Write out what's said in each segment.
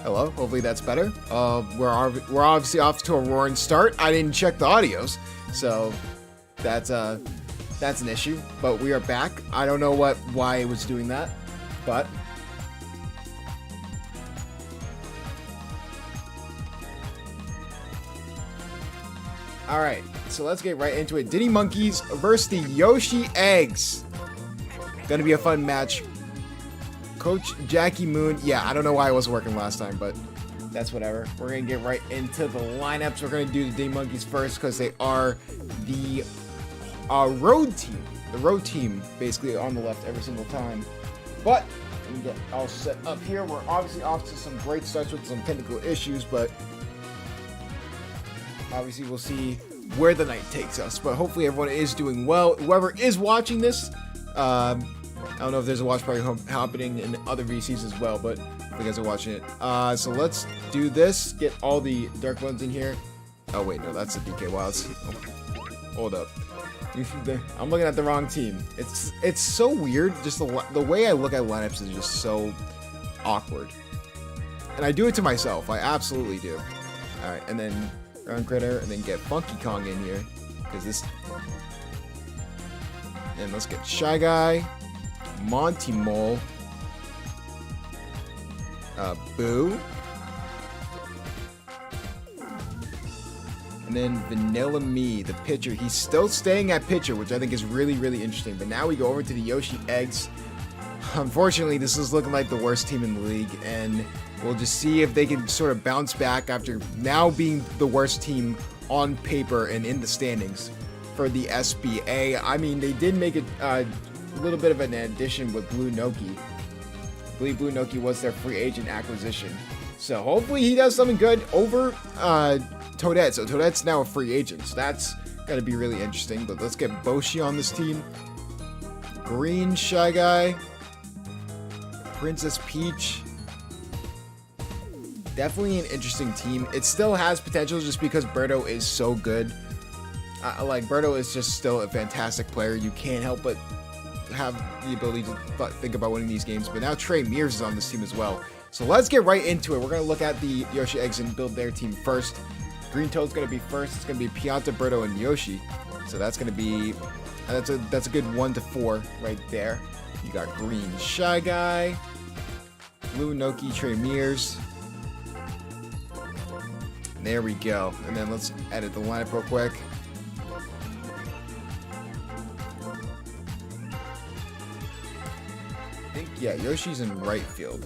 Hello, hopefully that's better. We're obviously off to a roaring start. I didn't check the audios, so that's an issue. But we are back. I don't know why it was doing that, but all right. So let's get right into it. Diddy Monkeys versus the Yoshi Eggs. Gonna be a fun match. Coach Jackie Moon. Yeah, I don't know why it wasn't working last time, but that's whatever. We're gonna get right into the lineups. We're gonna do the Diddy Monkeys first because they are the road team. The road team, basically on the left every single time. But let me get all set up here. We're obviously off to some great starts with some technical issues, but obviously we'll see where the night takes us. But hopefully everyone is doing well. Whoever is watching this, I don't know if there's a watch party happening in other VCs as well, but if you guys are watching it. So let's do this. Get all the dark ones in here. Oh wait, no, that's the DK Wilds. Oh, hold up. I'm looking at the wrong team. It's so weird. Just the way I look at lineups is just so awkward. And I do it to myself. I absolutely do. All right, and then Ground Critter, and then get Funky Kong in here. Because this... And let's get Shy Guy. Monty Mole. Boo. And then Vanilla Me, the pitcher. He's still staying at pitcher, which I think is really, really interesting. But now we go over to the Yoshi Eggs. Unfortunately, this is looking like the worst team in the league. And we'll just see if they can sort of bounce back after now being the worst team on paper and in the standings for the SBA. I mean, they did make a little bit of an addition with Blue Noki. I believe Blue Noki was their free agent acquisition. So hopefully he does something good over Toadette. So Toadette's now a free agent. So that's going to be really interesting. But let's get Boshi on this team. Green Shy Guy. Princess Peach. Definitely an interesting team. It still has potential just because Birdo is so good. Like, Birdo is just still a fantastic player. You can't help but have the ability to think about winning these games. But now Trey Mears is on this team as well. So let's get right into it. We're going to look at the Yoshi Eggs and build their team first. Green Toad's going to be first. It's going to be Pianta, Birdo, and Yoshi. So that's going to be... That's a good 1 to 4 right there. You got Green Shy Guy. Blue Noki, Trey Mears. There we go. And then let's edit the lineup real quick. I think, yeah, Yoshi's in right field.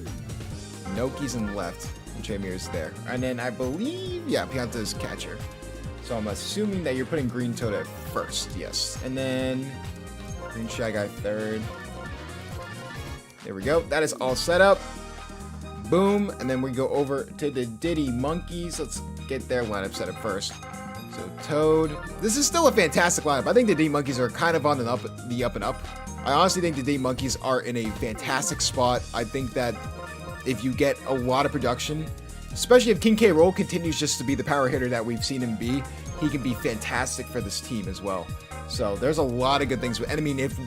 Noki's in left. And Trey Mears there. And then I believe, yeah, Pianta's catcher. So I'm assuming that you're putting Green Toad at first. Yes. And then Green Shy Guy third. There we go. That is all set up. Boom. And then we go over to the Diddy Monkeys. Let's get their lineup set up first. So Toad. This is still a fantastic lineup. I think the Diddy Monkeys are kind of on the up and up. I honestly think the Diddy Monkeys are in a fantastic spot. I think that if you get a lot of production, especially if King K. Rool continues just to be the power hitter that we've seen him be, he can be fantastic for this team as well. So there's a lot of good things. And I mean, if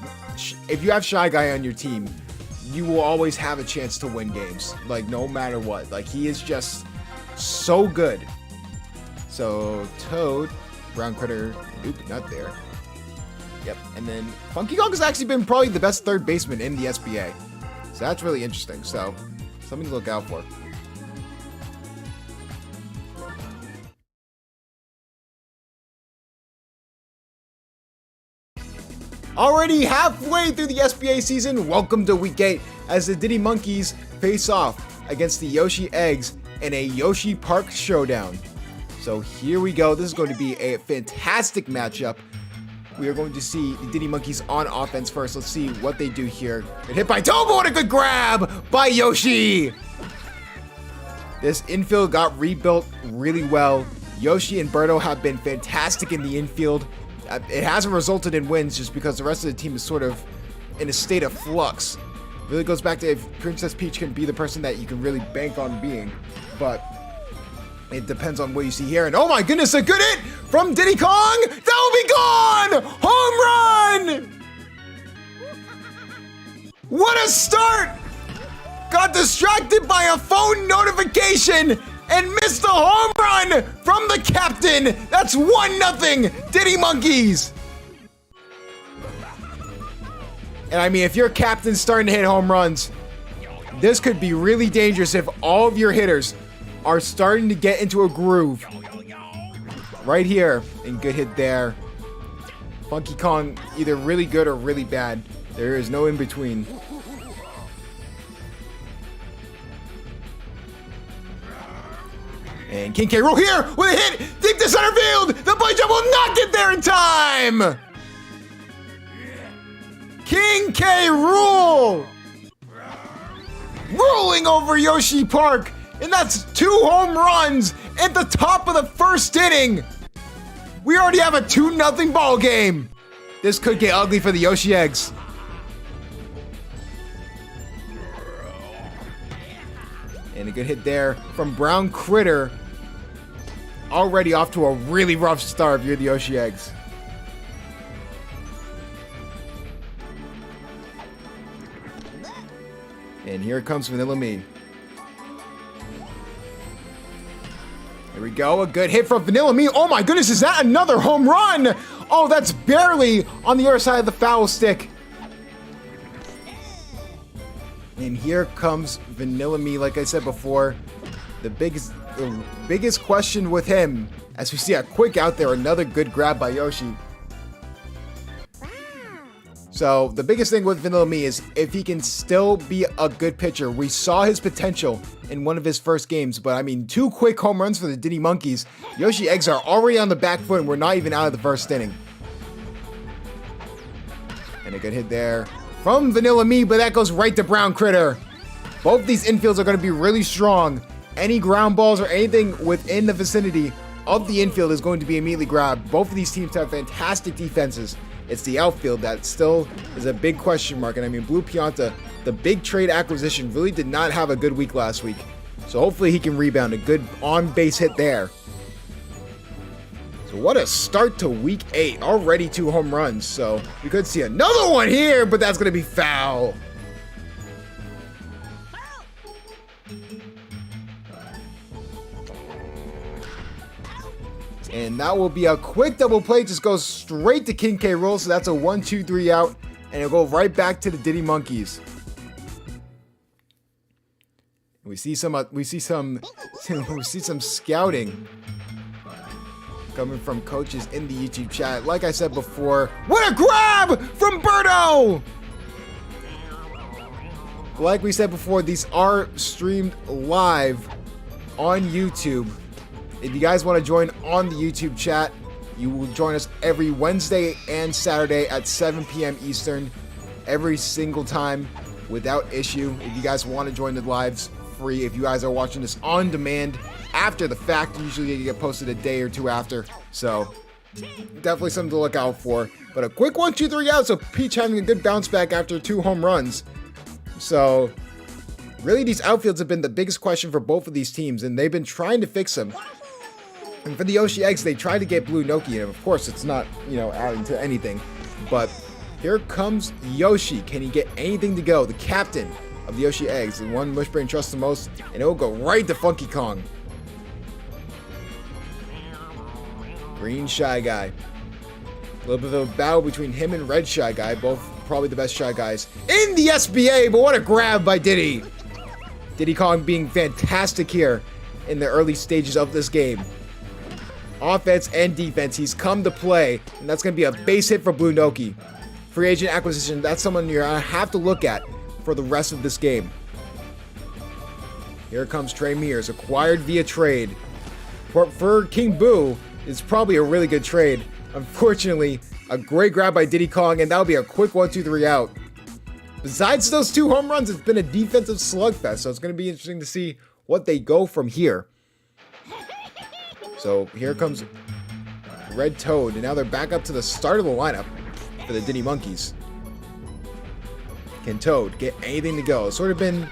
you have Shy Guy on your team, you will always have a chance to win games. Like, no matter what. Like, he is just so good. So Toad, Brown Critter, nope, not there. Yep, and then Funky Kong has actually been probably the best third baseman in the SBA. So that's really interesting. So something to look out for. Already halfway through the SBA season, welcome to week 8 as the Diddy Monkeys face off against the Yoshi Eggs in a Yoshi Park showdown. So here we go. This is going to be a fantastic matchup. We are going to see the Diddy Monkeys on offense first. Let's see what they do here. Get hit by Togo and a good grab by Yoshi. This infield got rebuilt really well. Yoshi and Birdo have been fantastic in the infield. It hasn't resulted in wins just because the rest of the team is sort of in a state of flux. It really goes back to if Princess Peach can be the person that you can really bank on being. But it depends on what you see here. And oh my goodness, a good hit from Diddy Kong. That will be gone. Home run. What a start. Got distracted by a phone notification. animation and missed the home run from the captain. That's 1-0 Diddy Monkeys. And I mean, if your captain's starting to hit home runs, this could be really dangerous if all of your hitters are starting to get into a groove. Right here, and good hit there. Funky Kong, either really good or really bad. There is no in between. And King K. Rool here with a hit deep to center field. The play jump will not get there in time. King K. Rool rolling over Yoshi Park. And that's 2 home runs at the top of the first inning. We already have a 2-0 ball game. This could get ugly for the Yoshi Eggs. And a good hit there from Brown Critter. Already off to a really rough start if you're the Yoshi Eggs. And here comes Vanilla Me. Here we go, a good hit from Vanilla Me. Oh my goodness, is that another home run? Oh, that's barely on the other side of the foul stick. And here comes Vanilla Me, like I said before. The biggest question with him, as we see a quick out there, another good grab by Yoshi. So the biggest thing with Vanilla Me is if he can still be a good pitcher. We saw his potential in one of his first games, but I mean, 2 quick home runs for the Diddy Monkeys. Yoshi Eggs are already on the back foot and we're not even out of the first inning. And a good hit there from Vanilla Me, but that goes right to Brown Critter. Both these infields are going to be really strong. Any ground balls or anything within the vicinity of the infield is going to be immediately grabbed. Both of these teams have fantastic defenses. It's the outfield that still is a big question mark. And I mean, Blue Pianta, the big trade acquisition, really did not have a good week last week. So hopefully he can rebound. A good on-base hit there. So what a start to week 8. Already 2 home runs. So we could see another one here, but that's going to be foul. And that will be a quick double play. Just goes straight to King K. Rool. So that's a 1-2-3 out. And it'll go right back to the Diddy Monkeys. We see some scouting coming from coaches in the YouTube chat. Like I said before, what a grab from Birdo! Like we said before, these are streamed live on YouTube. If you guys want to join on the YouTube chat, you will join us every Wednesday and Saturday at 7 p.m. Eastern, every single time without issue. If you guys want to join the lives, free. If you guys are watching this on demand after the fact, usually you get posted a day or 2 after. So definitely something to look out for. But a quick 1-2-3 out. So Peach having a good bounce back after 2 home runs. So really, these outfields have been the biggest question for both of these teams, and they've been trying to fix them. And for the Yoshi Eggs, they tried to get Blue Noki, and of course, it's not, adding to anything. But here comes Yoshi. Can he get anything to go? The captain of the Yoshi Eggs, the one Mushbrain trusts the most, and it will go right to Funky Kong. Green Shy Guy. A little bit of a battle between him and Red Shy Guy, both probably the best Shy Guys in the SBA, but what a grab by Diddy. Diddy Kong being fantastic here in the early stages of this game. Offense and defense, he's come to play, and that's going to be a base hit for Blue Noki. Free agent acquisition, that's someone you're going to have to look at for the rest of this game. Here comes Trey Mears, acquired via trade. For King Boo, it's probably a really good trade. Unfortunately, a great grab by Diddy Kong, and that'll be a quick 1-2-3 out. Besides those 2 home runs, it's been a defensive slugfest, so it's going to be interesting to see what they go from here. So here comes Red Toad, and now they're back up to the start of the lineup for the Diddy Monkeys. Can Toad get anything to go? Sort of been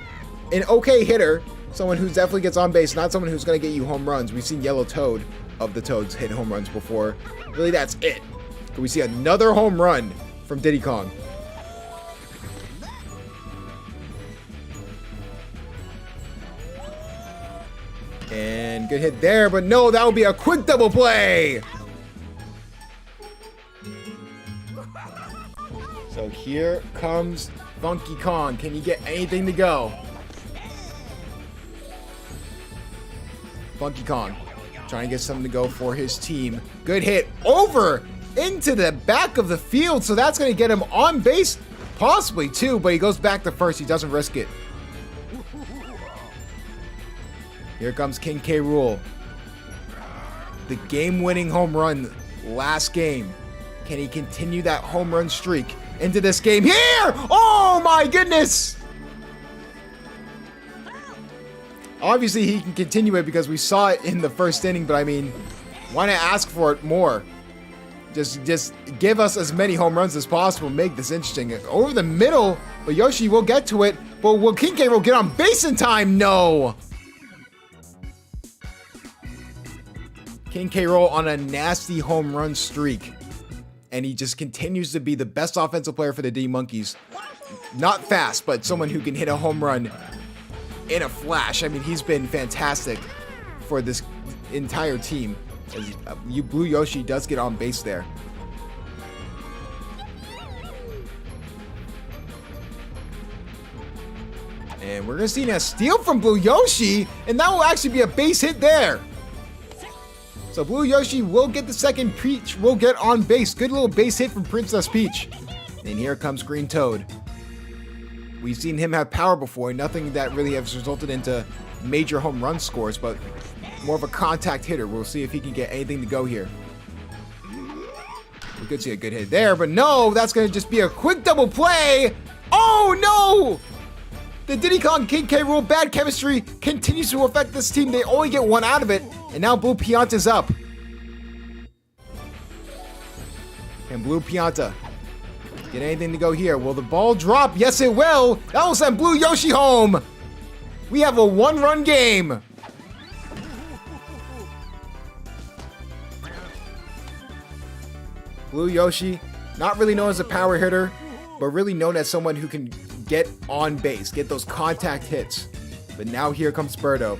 an okay hitter, someone who definitely gets on base, not someone who's going to get you home runs. We've seen Yellow Toad of the Toads hit home runs before. Really, that's it. Can we see another home run from Diddy Kong? And good hit there, but no, that would be a quick double play. So here comes Funky Kong. Can he get anything to go? Funky Kong trying to get something to go for his team. Good hit over into the back of the field. So that's going to get him on base, possibly too, but he goes back to first. He doesn't risk it. Here comes King K. Rool. The game-winning home run last game. Can he continue that home run streak into this game here? Oh my goodness! Obviously he can continue it because we saw it in the first inning, but I mean, why not ask for it more? Just give us as many home runs as possible. Make this interesting. Over the middle, but Yoshi will get to it. But will King K. Rool get on base in time? No! King K. Rool on a nasty home run streak. And he just continues to be the best offensive player for the D-Monkeys. Not fast, but someone who can hit a home run in a flash. I mean, he's been fantastic for this entire team. As Blue Yoshi does get on base there. And we're going to see a steal from Blue Yoshi, and that will actually be a base hit there. So Blue Yoshi will get the second. Peach will get on base. Good little base hit from Princess Peach. And here comes Green Toad. We've seen him have power before. Nothing that really has resulted into major home run scores, but more of a contact hitter. We'll see if he can get anything to go here. We could see a good hit there, but no, that's going to just be a quick double play. Oh no! The Diddy Kong King K. Rool bad chemistry continues to affect this team. They only get one out of it, and now Blue Pianta's up. Can Blue Pianta get anything to go here? Will the ball drop? Yes, it will. That will send Blue Yoshi home. We have a one-run game. Blue Yoshi, not really known as a power hitter, but really known as someone who can get on base, get those contact hits. But now here comes Birdo.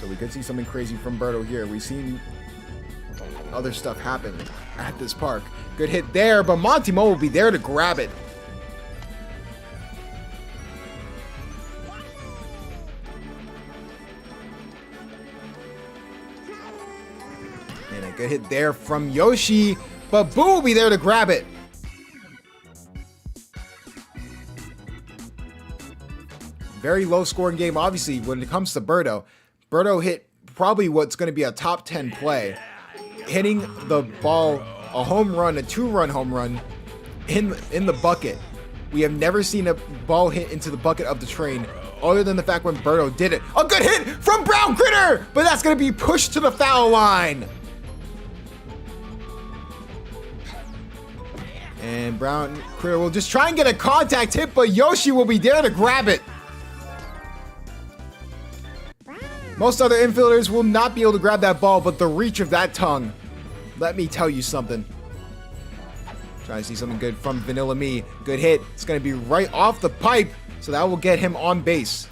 So we could see something crazy from Birdo here. We've seen other stuff happen at this park. Good hit there, but Monty Mo will be there to grab it. And a good hit there from Yoshi, but Boo will be there to grab it. Very low scoring game, obviously, when it comes to Birdo. Birdo hit probably what's going to be a top 10 play. Hitting the ball, a home run, a two-run home run in the bucket. We have never seen a ball hit into the bucket of the train other than the fact when Birdo did it. A good hit from Brown Critter, but that's going to be pushed to the foul line. And Brown Critter will just try and get a contact hit, but Yoshi will be there to grab it. Most other infielders will not be able to grab that ball, but the reach of that tongue, let me tell you something. Trying to see something good from Vanilla Me. Good hit. It's going to be right off the pipe, so that will get him on base.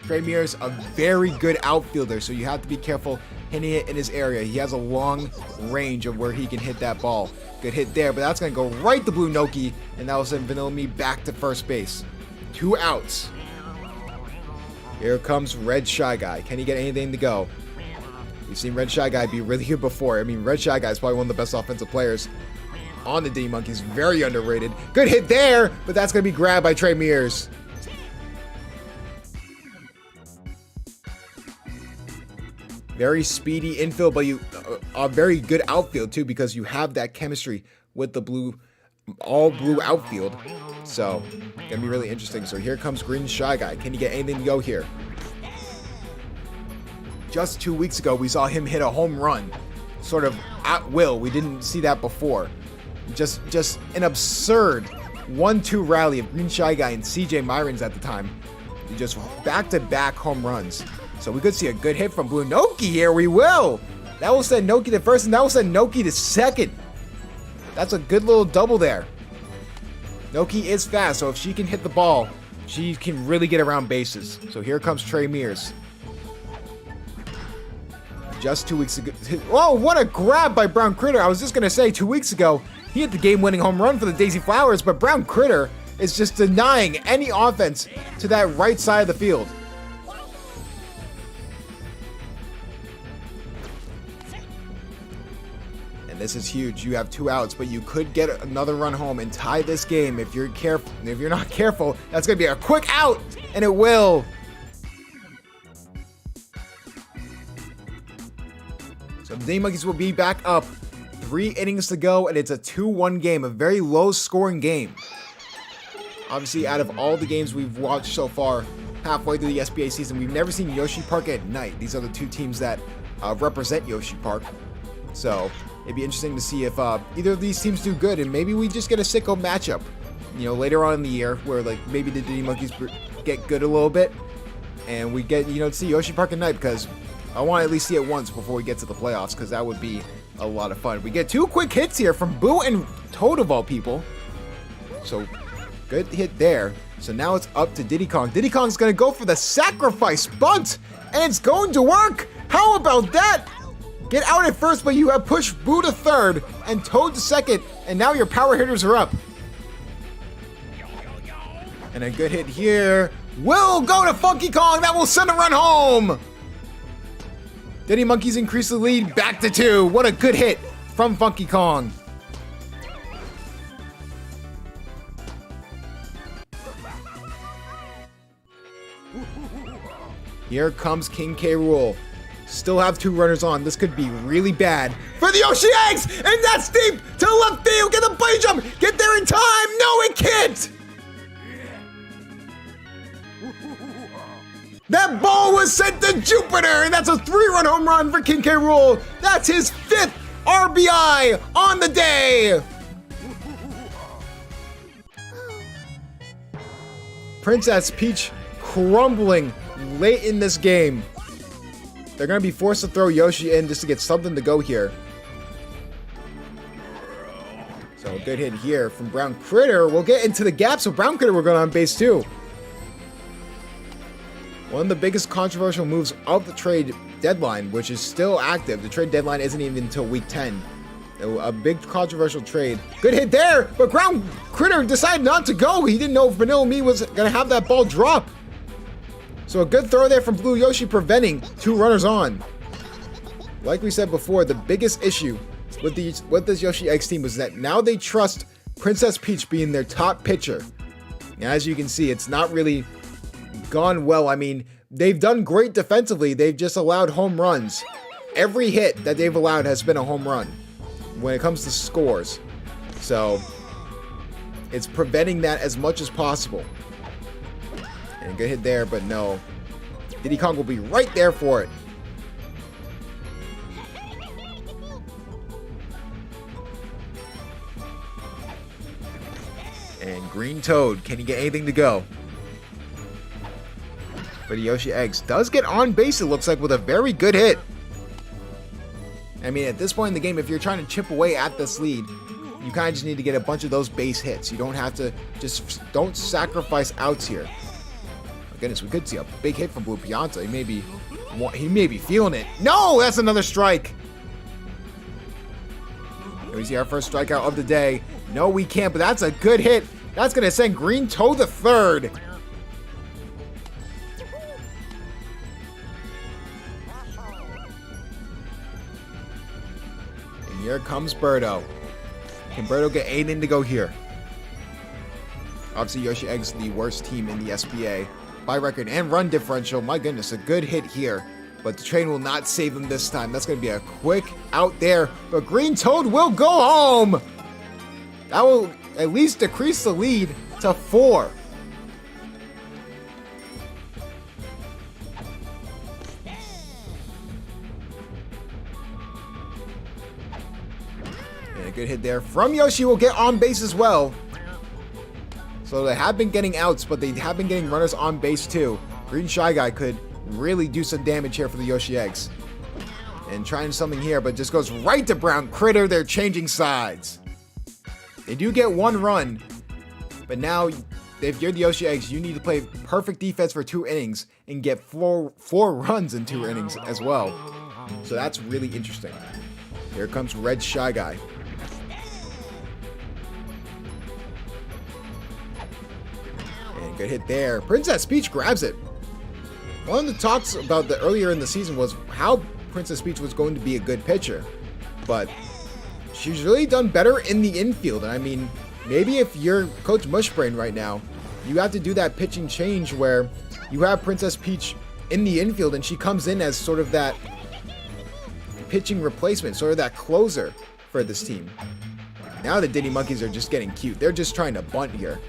Trey Mears, a very good outfielder, so you have to be careful hitting it in his area. He has a long range of where he can hit that ball. Good hit there, but that's going to go right to Blue Noki, and that will send Vanilla Me back to first base. 2 outs. Here comes Red Shy Guy. Can he get anything to go? We've seen Red Shy Guy be really good before. I mean, Red Shy Guy is probably one of the best offensive players on the D-Monkeys. Very underrated. Good hit there, but that's going to be grabbed by Trey Mears. Very speedy infield, but a very good outfield too, because you have that chemistry with the all blue outfield. So, gonna be really interesting. So here comes Green Shy Guy. Can he get anything to go here? Just 2 weeks ago, we saw him hit a home run, sort of at will. We didn't see that before. Just an absurd 1-2 rally of Green Shy Guy and CJ Myrons at the time. Just back-to-back home runs. So we could see a good hit from Blue Noki here. We will. That will send Noki to first, and that will send Noki to second. That's a good little double there. Noki is fast, so if she can hit the ball, she can really get around bases. So here comes Trey Mears. Just 2 weeks ago. Oh, what a grab by Brown Critter. I was just going to say 2 weeks ago, he hit the game-winning home run for the Daisy Flowers, but Brown Critter is just denying any offense to that right side of the field. And this is huge. You have 2 outs, but you could get another run home and tie this game if you're careful. If you're not careful, that's going to be a quick out, and it will. So the Dane Monkeys will be back up. 3 innings to go, and it's a 2-1 game, a very low-scoring game. Obviously, out of all the games we've watched so far, halfway through the SBA season, we've never seen Yoshi Park at night. These are the 2 teams that represent Yoshi Park. So it'd be interesting to see if either of these teams do good, and maybe we just get a sicko matchup, you know, later on in the year, where like maybe the Diddy Monkeys get good a little bit, and we get, you know, to see Yoshi Park at night, because I want to at least see it once before we get to the playoffs, because that would be a lot of fun. We get 2 quick hits here from Boo and Toad of all people. So good hit there. So now it's up to Diddy Kong. Diddy Kong's going to go for the sacrifice bunt, and it's going to work. How about that? Get out at first, but you have pushed Boo to third and Toad to second, and now your power hitters are up. And a good hit here will go to Funky Kong. That will send a run home. Diddy Monkeys increase the lead back to 2. What a good hit from Funky Kong. Here comes King K. Rool. Still have 2 runners on. This could be really bad for the Yoshi Eggs, and that's deep to left field. Get the bunny jump. Get there in time. No, it can't. That ball was sent to Jupiter, and that's a 3-run home run for King K. Rool. That's his 5th RBI on the day. Princess Peach crumbling late in this game. They're going to be forced to throw Yoshi in just to get something to go here. So a good hit here from Brown Critter. We'll get into the gap, so Brown Critter will go on base too. One of the biggest controversial moves of the trade deadline, which is still active. The trade deadline isn't even until week 10. A big controversial trade. Good hit there, but Brown Critter decided not to go. He didn't know if Vanilla Me was going to have that ball drop. So a good throw there from Blue Yoshi, preventing 2 runners on. Like we said before, the biggest issue with this Yoshi Eggs team was that now they trust Princess Peach being their top pitcher. And as you can see, it's not really gone well. I mean, they've done great defensively. They've just allowed home runs. Every hit that they've allowed has been a home run when it comes to scores. So it's preventing that as much as possible. And a good hit there, but no. Diddy Kong will be right there for it. And Green Toad, can he get anything to go? But Yoshi Eggs does get on base, it looks like, with a very good hit. I mean, at this point in the game, if you're trying to chip away at this lead, you kind of just need to get a bunch of those base hits. You don't have to, don't sacrifice outs here. Oh goodness, we could see a big hit from Blue Pianta. He may be feeling it. No, that's another strike. Here we see our first strikeout of the day. No, we can't, but that's a good hit. That's going to send Green Toad to third. And here comes Birdo. Can Birdo get anything to go here? Obviously, Yoshi Eggs the worst team in the SBA by record and run differential. My goodness, a good hit here. But the train will not save him this time. That's going to be a quick out there. But Green Toad will go home. That will at least decrease the lead to 4. And a good hit there from Yoshi will get on base as well. So they have been getting outs, but they have been getting runners on base too. Green Shy Guy could really do some damage here for the Yoshi Eggs. And trying something here, but just goes right to Brown Critter. They're changing sides. They do get 1 run But now, if you're the Yoshi Eggs, you need to play perfect defense for 2 innings and get four runs in 2 innings as well. So that's really interesting. Here comes Red Shy Guy. And good hit there. Princess Peach grabs it. One of the talks about the earlier in the season was how Princess Peach was going to be a good pitcher. But she's really done better in the infield. And I mean, maybe if you're Coach Mushbrain right now, you have to do that pitching change where you have Princess Peach in the infield and she comes in as sort of that pitching replacement, sort of that closer for this team. Now the Diddy Monkeys are just getting cute. They're just trying to bunt here.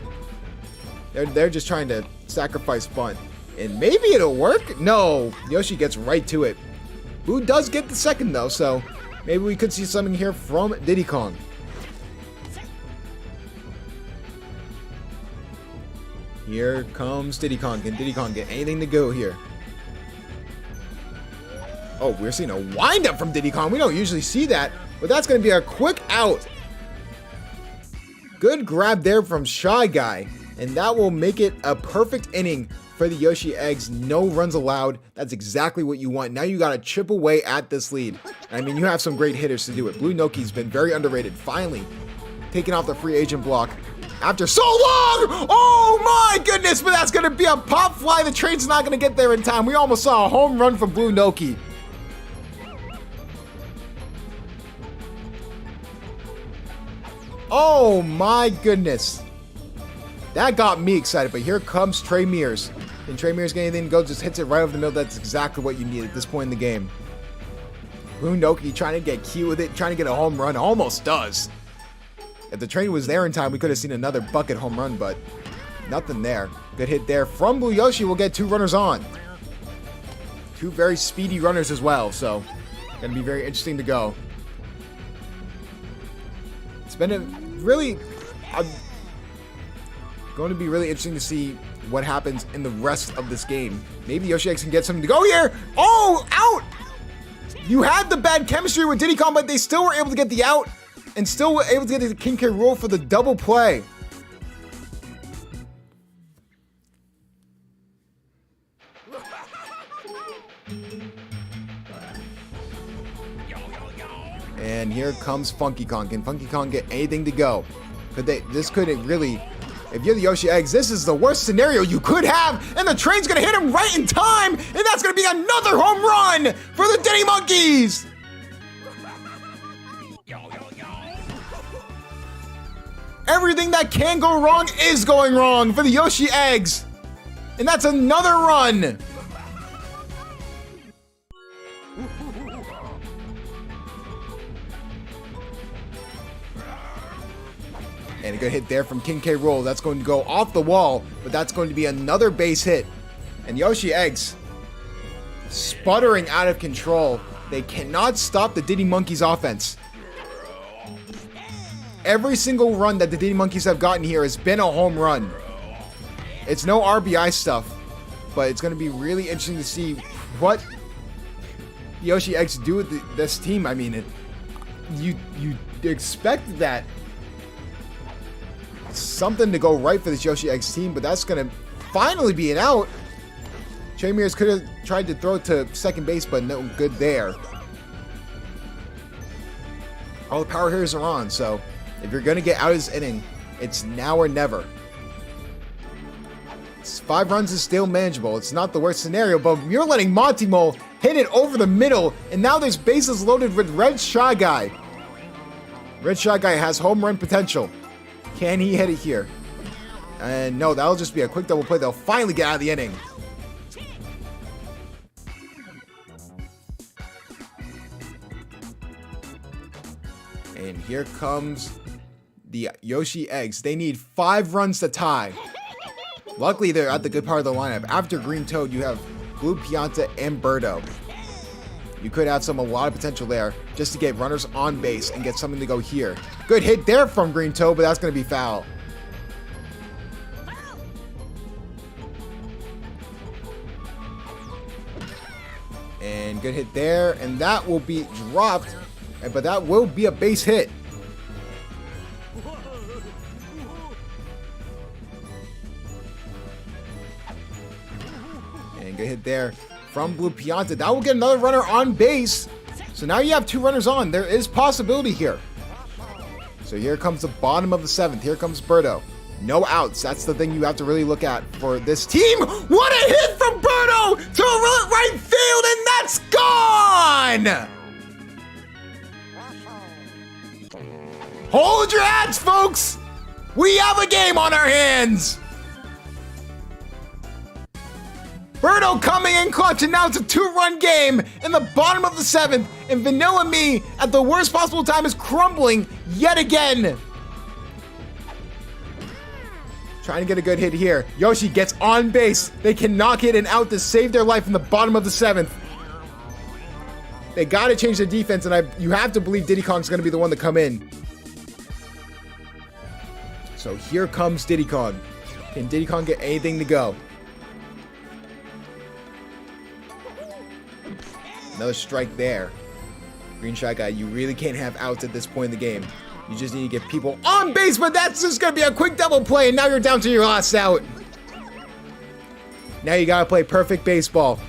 They're just trying to sacrifice bunt. And maybe it'll work? No, Yoshi gets right to it. Boo does get the second though, so maybe we could see something here from Diddy Kong. Here comes Diddy Kong. Can Diddy Kong get anything to go here? Oh, we're seeing a windup from Diddy Kong. We don't usually see that, but that's going to be a quick out. Good grab there from Shy Guy, and that will make it a perfect inning for the Yoshi Eggs. No runs allowed. That's exactly what you want. Now you got to chip away at this lead. I mean, you have some great hitters to do it. Blue Noki's been very underrated. Finally, taking off the free agent block after so long. Oh my goodness, but that's going to be a pop fly. The train's not going to get there in time. We almost saw a home run from Blue Noki. Oh my goodness. That got me excited, but here comes Trey Mears. Can Trey Mears get anything to go? Just hits it right over the middle. That's exactly what you need at this point in the game. Blue Noki trying to get cute with it, trying to get a home run. Almost does. If the train was there in time, we could have seen another bucket home run, but nothing there. Good hit there from Blue Yoshi. We'll get 2 runners on. 2 very speedy runners as well, so gonna be very interesting to go. It's been going to be really interesting to see what happens in the rest of this game. Maybe Yoshi X can get something to go here. Oh, out! You had the bad chemistry with Diddy Kong, but they still were able to get the out and still were able to get the King K. Rool for the double play. And here comes Funky Kong. Can Funky Kong get anything to go? This couldn't really... If you're the Yoshi Eggs, this is the worst scenario you could have, and the train's gonna hit him right in time, and that's gonna be another home run for the Diddy Monkeys! Everything that can go wrong is going wrong for the Yoshi Eggs, and that's another run! And a good hit there from King K. Rool. That's going to go off the wall, but that's going to be another base hit. And Yoshi Eggs sputtering out of control. They cannot stop the Diddy Monkeys offense. Every single run that the Diddy Monkeys have gotten here has been a home run. It's no RBI stuff, but it's going to be really interesting to see what Yoshi Eggs do with this team. I mean, you expect that something to go right for this Yoshi Eggs team, but that's going to finally be an out. Trey Mears could have tried to throw it to second base, but no good there. All the power hitters are on, so if you're going to get out of this inning, it's now or never. 5 runs is still manageable. It's not the worst scenario, but you're letting Monty Mole hit it over the middle, and now there's bases loaded with Red Shy Guy. Red Shy Guy has home run potential. Can he hit it here? And no, that'll just be a quick double play. They'll finally get out of the inning. And here comes the Yoshi Eggs. They need 5 runs to tie. Luckily, they're at the good part of the lineup. After Green Toad, you have Blue Pianta and Birdo. You could have a lot of potential there just to get runners on base and get something to go here. Good hit there from Green Toad, but that's going to be foul. And good hit there, and that will be dropped, but that will be a base hit. And good hit there from Blue Pianta. That will get another runner on base. So now you have 2 runners on. There is possibility here. So here comes the bottom of the 7th. Here comes Berto. No outs. That's the thing you have to really look at for this team. What a hit from Berto to right field, and that's gone! Hold your hats, folks! We have a game on our hands! Berto coming in clutch, and now it's a 2-run game in the bottom of the 7th, and Vanilla Me, at the worst possible time, is crumbling yet again. Trying to get a good hit here. Yoshi gets on base. They can knock it and out to save their life in the bottom of the 7th. They got to change the defense, and you have to believe Diddy Kong's going to be the one to come in. So here comes Diddy Kong. Can Diddy Kong get anything to go? Another strike there. Green Shot Guy, you really can't have outs at this point in the game. You just need to get people on base, but that's just going to be a quick double play, and now you're down to your last out. Now you got to play perfect baseball.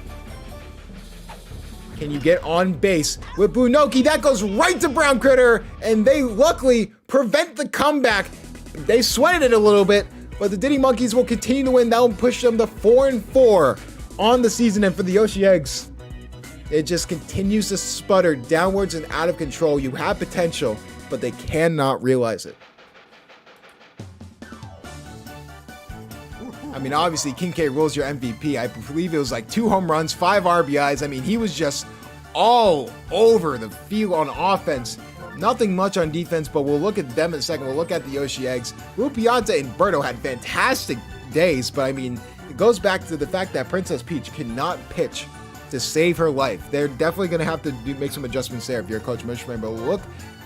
Can you get on base with Bunoki? That goes right to Brown Critter, and they luckily prevent the comeback. They sweated it a little bit, but the Diddy Monkeys will continue to win. That will push them to 4-4 on the season, and for the Yoshi Eggs, it just continues to sputter downwards and out of control. You have potential, but they cannot realize it. I mean, obviously, King K. Rool's your MVP. I believe it was like 2 home runs, 5 RBIs. I mean, he was just all over the field on offense. Nothing much on defense, but we'll look at them in a second. We'll look at the Yoshi Eggs. Blue Pianta and Berto had fantastic days, but I mean, it goes back to the fact that Princess Peach cannot pitch to save her life. They're definitely going to have to make some adjustments there if you're Coach Mishman, but look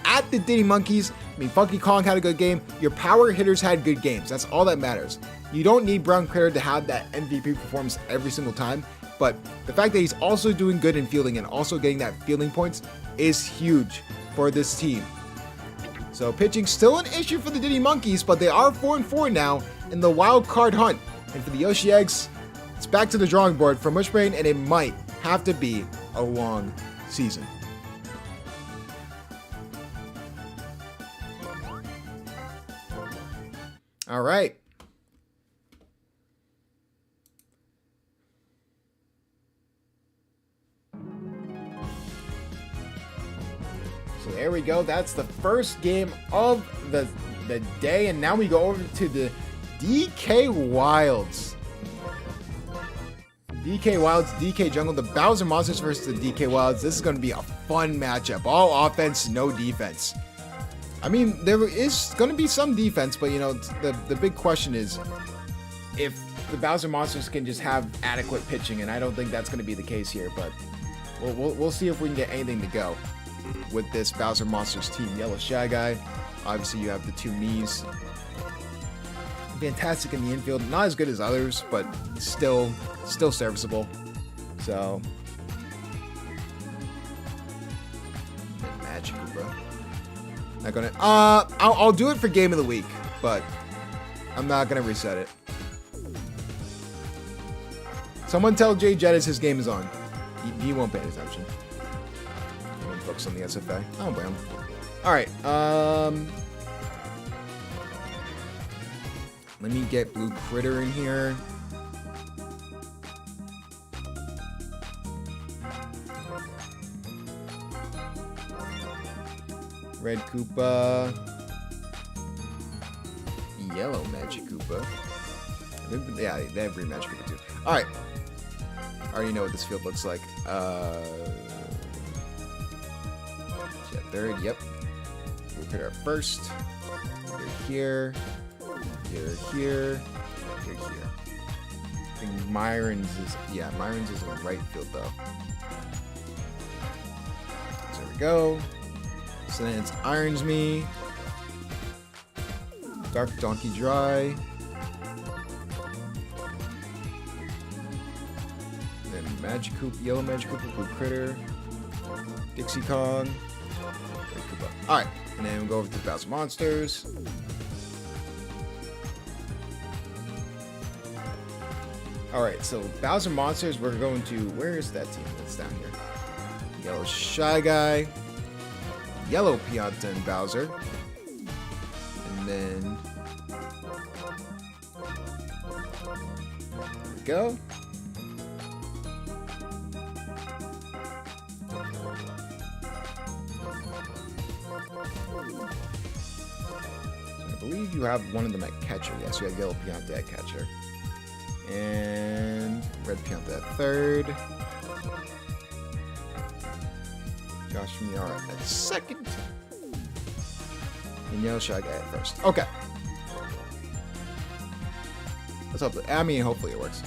at the Diddy Monkeys. I mean, Funky Kong had a good game. Your power hitters had good games. That's all that matters. You don't need Brown Critter to have that MVP performance every single time, but the fact that he's also doing good in fielding and also getting that fielding points is huge for this team. So pitching still an issue for the Diddy Monkeys, but they are 4-4 now in the wild card hunt. And for the Yoshi Eggs, it's back to the drawing board for Mushbrain, and it might have to be a long season. All right. So there we go. That's the first game of the day, and now we go over to the DK Wilds. DK Wilds, DK Jungle, the Bowser Monsters versus the DK Wilds. This is going to be a fun matchup. All offense, no defense. I mean, there is going to be some defense, but you know, the big question is if the Bowser Monsters can just have adequate pitching, and I don't think that's going to be the case here, but we'll see if we can get anything to go with this Bowser Monsters team. Yellow Shy Guy. Obviously, you have the 2 Miis. Fantastic in the infield. Not as good as others, but still serviceable. So, Magic Koopa. Not gonna. I'll do it for Game of the Week, but I'm not gonna reset it. Someone tell Jay Jettis his game is on. He won't pay attention. He won't focus on the SFA. I don't blame him. All right. Let me get Blue Critter in here. Red Koopa. Yellow Magic Koopa. Yeah, they have green Magic Koopa too. Alright. I already know what this field looks like. Yeah, 3rd, yep. Blue Critter at 1st. You're here. You're here. You're here. I think Myron's is... Yeah, Myron's is in right field though. So there we go. So then it's Irons Me, Dark Donkey Dry, then Magic Koopa, Yellow Magic Koopa, Blue Critter, Dixie Kong, Red Koopa. Alright, and then we'll go over to the Bowser Monsters. All right, so Bowser Monsters, we're going to, where is that team that's down here? Yellow Shy Guy, Yellow Pianta and Bowser, and then, there we go. I believe you have one of them at catcher. Yes, you have Yellow Pianta at catcher. And Red Pianta at third. Josh Miara at second. And Yellow Shy Guy at first. Okay. Let's hope that, I mean, hopefully it works.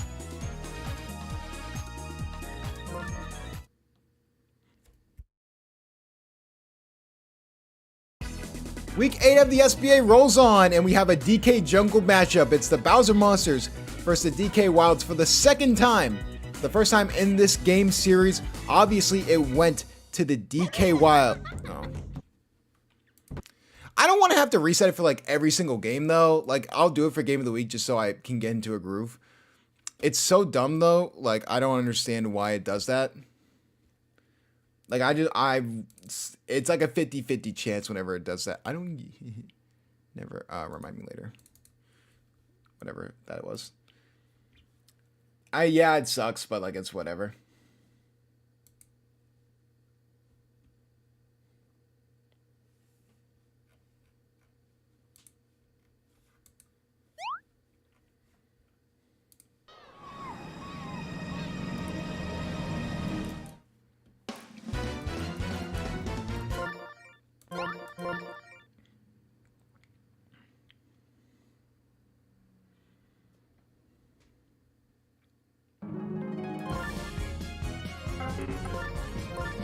Week 8 of the SBA rolls on, and we have a DK Jungle matchup. It's the Bowser Monsters versus the DK Wilds for the second time. The first time in this game series, obviously it went to the DK Wild. Oh. I don't want to have to reset it for like every single game though. Like I'll do it for game of the week just so I can get into a groove. It's so dumb though. Like I don't understand why it does that. Like it's like a 50-50 chance whenever it does that. I don't, never, remind me later. Whatever that was. Yeah, it sucks, but like it's whatever.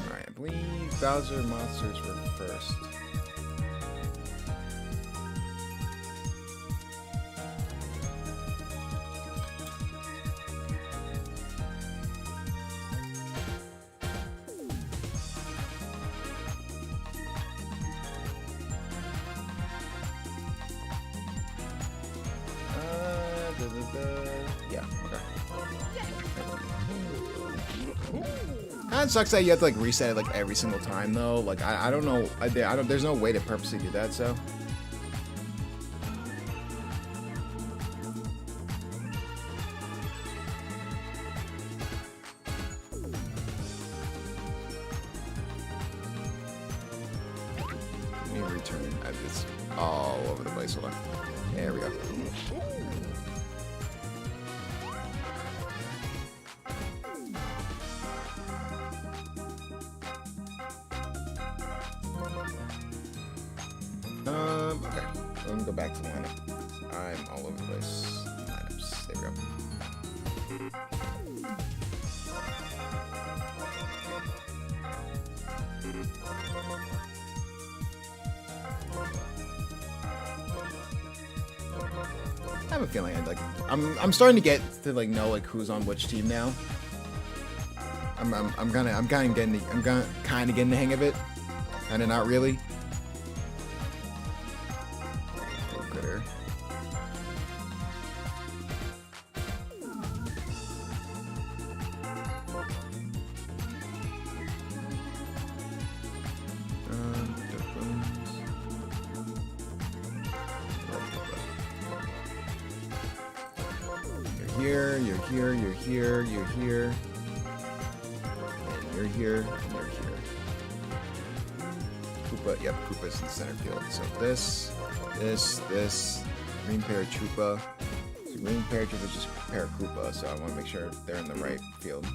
Alright, I believe Bowser Monsters were first. Yeah, okay. It sucks that you have to like reset it like every single time though. Like I don't know. I don't. There's no way to purposely do that. So. Let me return. It's all over the place. Hold on. There we go. Okay. Let me go back to the lineup. I'm all over the place. Lineups. There we go. I have a feeling I'm starting to get to like know like who's on which team now. I'm kind of getting the hang of it, and not really. Gooder. You're here, you're here, you're here, and you're here, and you're here. Koopa, yep, Koopa's in the center field. So this, green Paratroopa. So green Paratroopa is just Paracoopa, so I want to make sure they're in the right field.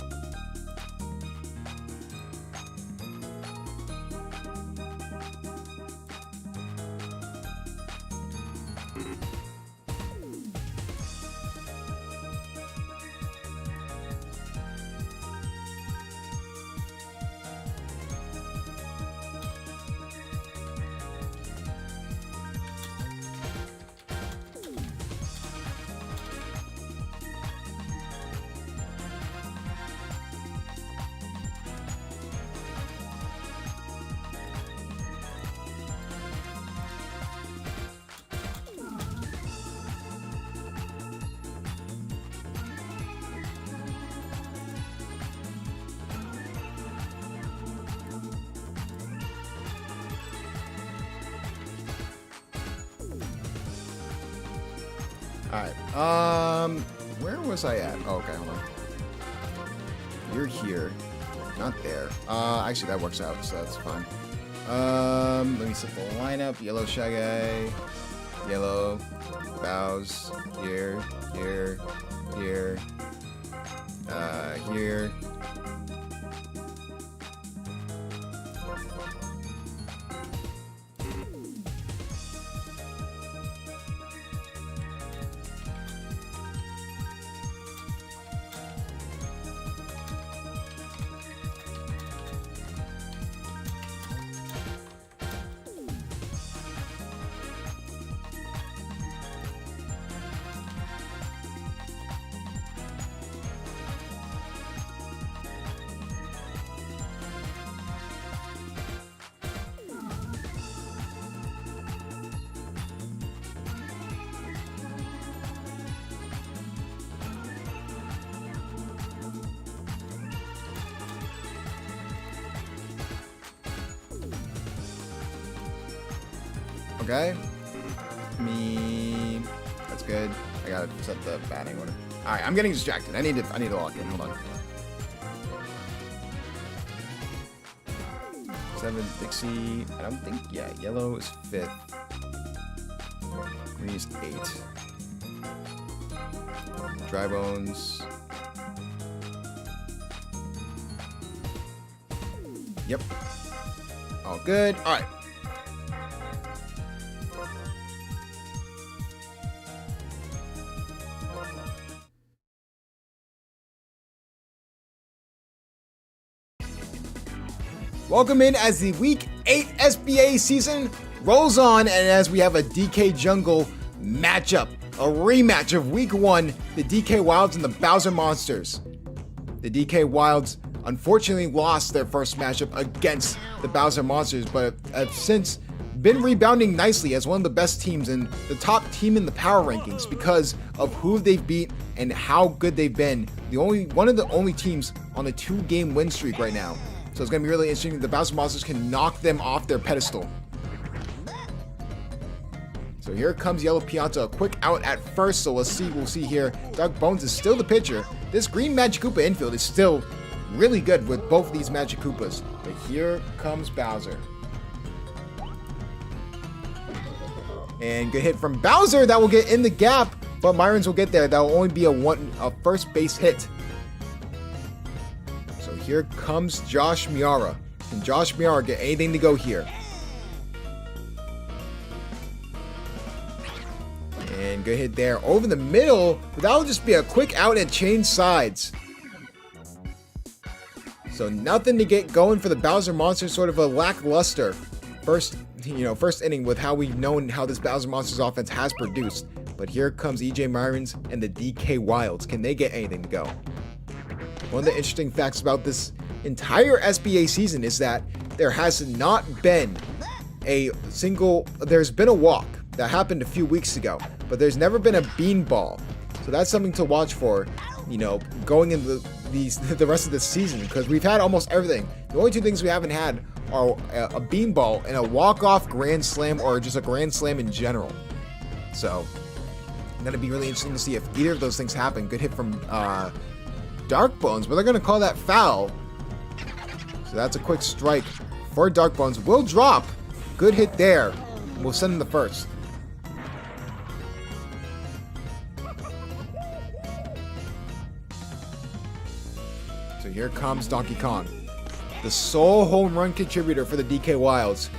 Alright. Where was I at? Oh, okay, hold on. You're here. Not there. Actually, that works out, so that's fine. Let me set the lineup. Yellow Shy Guy. Yellow. Bows. Here. Here. Here. Here. Okay. That's good. I gotta set the batting order. Alright, I'm getting distracted. I need to lock in. Hold on. 7, Dixie. I don't think, yeah, yellow is 5th. Green is 8. Dry Bones. Yep. All good. Alright. Welcome in as the Week 8 SBA season rolls on, and as we have a DK Jungle matchup, a rematch of Week 1, the DK Wilds and the Bowser Monsters. The DK Wilds unfortunately lost their first matchup against the Bowser Monsters, but have since been rebounding nicely as one of the best teams and the top team in the power rankings because of who they've beat and how good they've been. One of the only teams on a 2-game win streak right now. So it's going to be really interesting. The Bowser Monsters can knock them off their pedestal. So here comes Yellow Pianta. A quick out at first. So we'll see here. Dark Bones is still the pitcher. This green Magic Koopa infield is still really good with both of these Magic Koopas. But here comes Bowser. And good hit from Bowser. That will get in the gap. But Myrons will get there. That will only be a first base hit. Here comes Josh Miara. Can Josh Miara get anything to go here? And good hit there over the middle. But that will just be a quick out and change sides. So nothing to get going for the Bowser Monsters. Sort of a lackluster first inning with how we've known how this Bowser Monsters offense has produced. But here comes EJ Myrons and the DK Wilds. Can they get anything to go? One of the interesting facts about this entire SBA season is that there has not been there's been a walk that happened a few weeks ago, but there's never been a beanball. So that's something to watch for, going into the rest of the season, because we've had almost everything. The only two things we haven't had are a beanball and a walk-off grand slam, or just a grand slam in general. So it's gonna be really interesting to see if either of those things happen. Good hit from Dark Bones, but they're going to call that foul. So that's a quick strike for Dark Bones. Will drop. Good hit there. We'll send him the first. So here comes Donkey Kong, the sole home run contributor for the DK Wilds.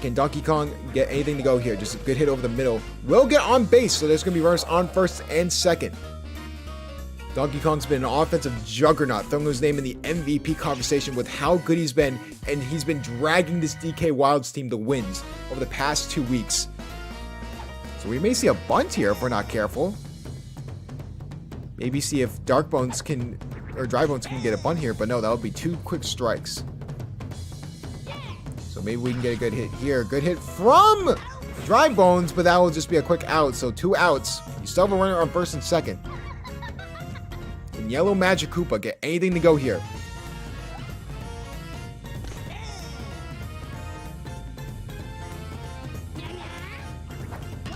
Can Donkey Kong get anything to go here? Just a good hit over the middle. Will get on base, so there's going to be runners on first and second. Donkey Kong's been an offensive juggernaut, throwing his name in the MVP conversation with how good he's been, and he's been dragging this DK Wilds team to wins over the past 2 weeks. So we may see a bunt here if we're not careful. Maybe see if Dry Bones can get a bunt here, but no, that would be 2 quick strikes. So maybe we can get a good hit here. Good hit from Dry Bones, but that will just be a quick out. So 2 outs. You still have a runner on first and second. Can Yellow Magic Koopa get anything to go here?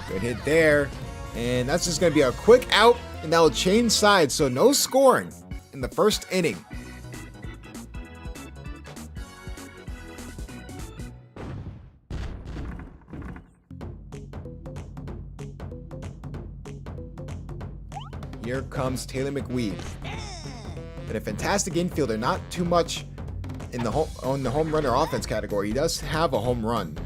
Good hit there. And that's just going to be a quick out, and that will change sides, so no scoring in the first inning. Here comes Taylor McWee. And a fantastic infielder, not too much in the home run or offense category. He does have a home run.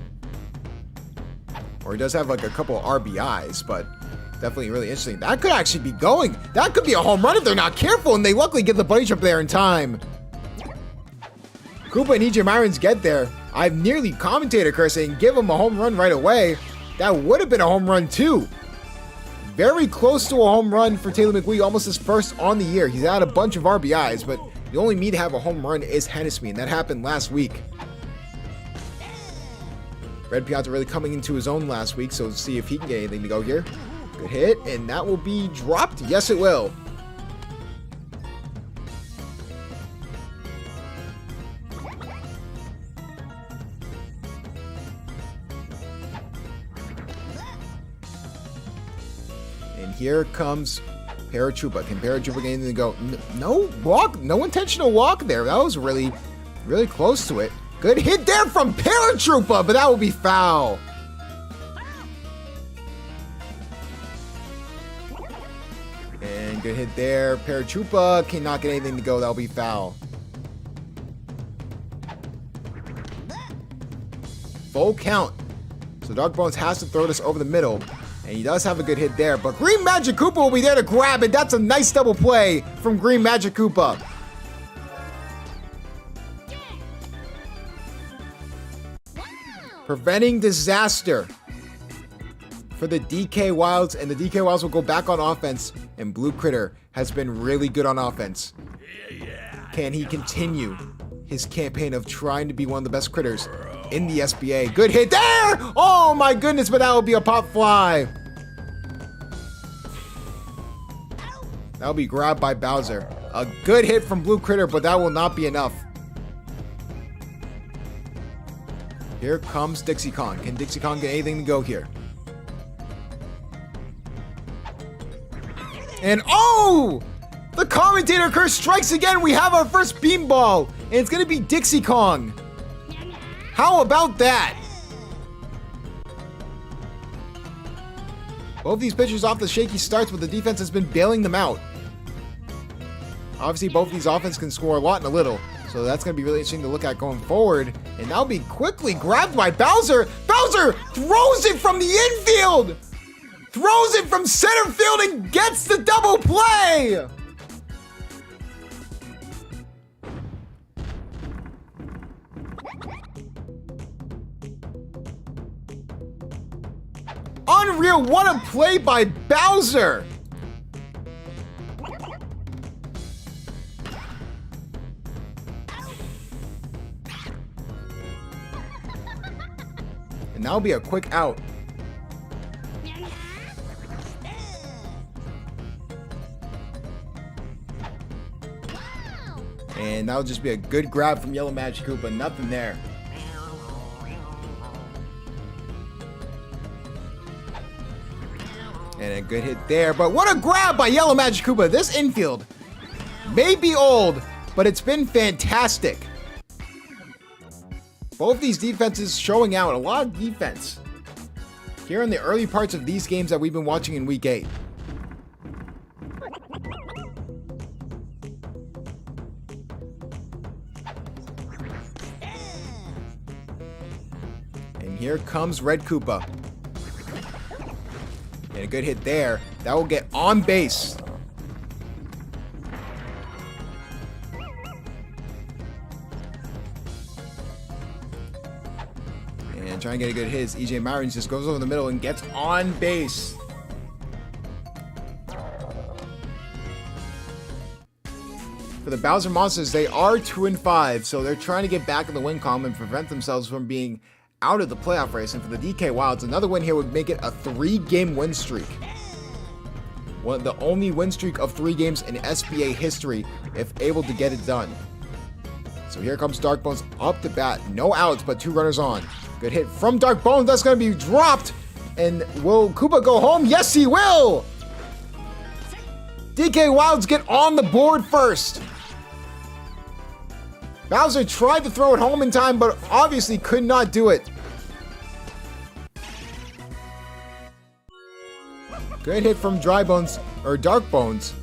Or he does have like a couple of RBIs, but definitely really interesting. That could actually be going. That could be a home run if they're not careful, and they luckily get the bunny trip there in time. Koopa and EJ Myrons get there. I've nearly commentated cursing, give him a home run right away. That would have been a home run too. Very close to a home run for Taylor McWee, almost his first on the year. He's had a bunch of RBIs, but the only me to have a home run is Hennessy, and that happened last week. Red Pianta really coming into his own last week, so let's see if he can get anything to go here. Good hit, and that will be dropped. Yes, it will. And here comes Paratroopa. Can Paratroopa get anything to go? No walk, no intentional walk there. That was really, really close to it. Good hit there from Paratroopa, but that will be foul. And good hit there. Paratroopa cannot get anything to go. That'll be foul. Full count. So Dark Bones has to throw this over the middle. And he does have a good hit there. But Green Magic Koopa will be there to grab it. That's a nice double play from Green Magic Koopa. Preventing disaster for the DK Wilds, and the DK Wilds will go back on offense, and Blue Critter has been really good on offense. Can he continue his campaign of trying to be one of the best critters in the SBA? Good hit there! Oh my goodness, but that will be a pop fly. That will be grabbed by Bowser. A good hit from Blue Critter, but that will not be enough. Here comes Dixie Kong. Can Dixie Kong get anything to go here? And oh! The commentator curse strikes again. We have our first beanball, and it's going to be Dixie Kong. How about that? Both these pitchers off the shaky starts, but the defense has been bailing them out. Obviously, both these offenses can score a lot and a little, so that's going to be really interesting to look at going forward. And that'll be quickly grabbed by Bowser. Bowser throws it from the infield! Throws it from center field and gets the double play! Unreal, what a play by Bowser! And that'll be a quick out. And that'll just be a good grab from Yellow Magic Koopa, nothing there. And a good hit there, but what a grab by Yellow Magic Koopa. This infield may be old, but it's been fantastic. Both these defenses showing out a lot of defense here in the early parts of these games that we've been watching in Week 8. And here comes Red Koopa. And a good hit there. That will get on base. And trying to get a good hit. EJ Myrons just goes over the middle and gets on base. For the Bowser Monsters, they are 2-5, so they're trying to get back in the win column and prevent themselves from being out of the playoff race. And for the DK Wilds, another win here would make it a 3-game win streak. The only win streak of 3 games in SBA history if able to get it done. So here comes Dark Bones up to bat. No outs, but 2 runners on. Good hit from Dark Bones. That's going to be dropped. And will Koopa go home? Yes, he will! DK Wilds get on the board first. Bowser tried to throw it home in time, but obviously could not do it. Good hit from Dark Bones.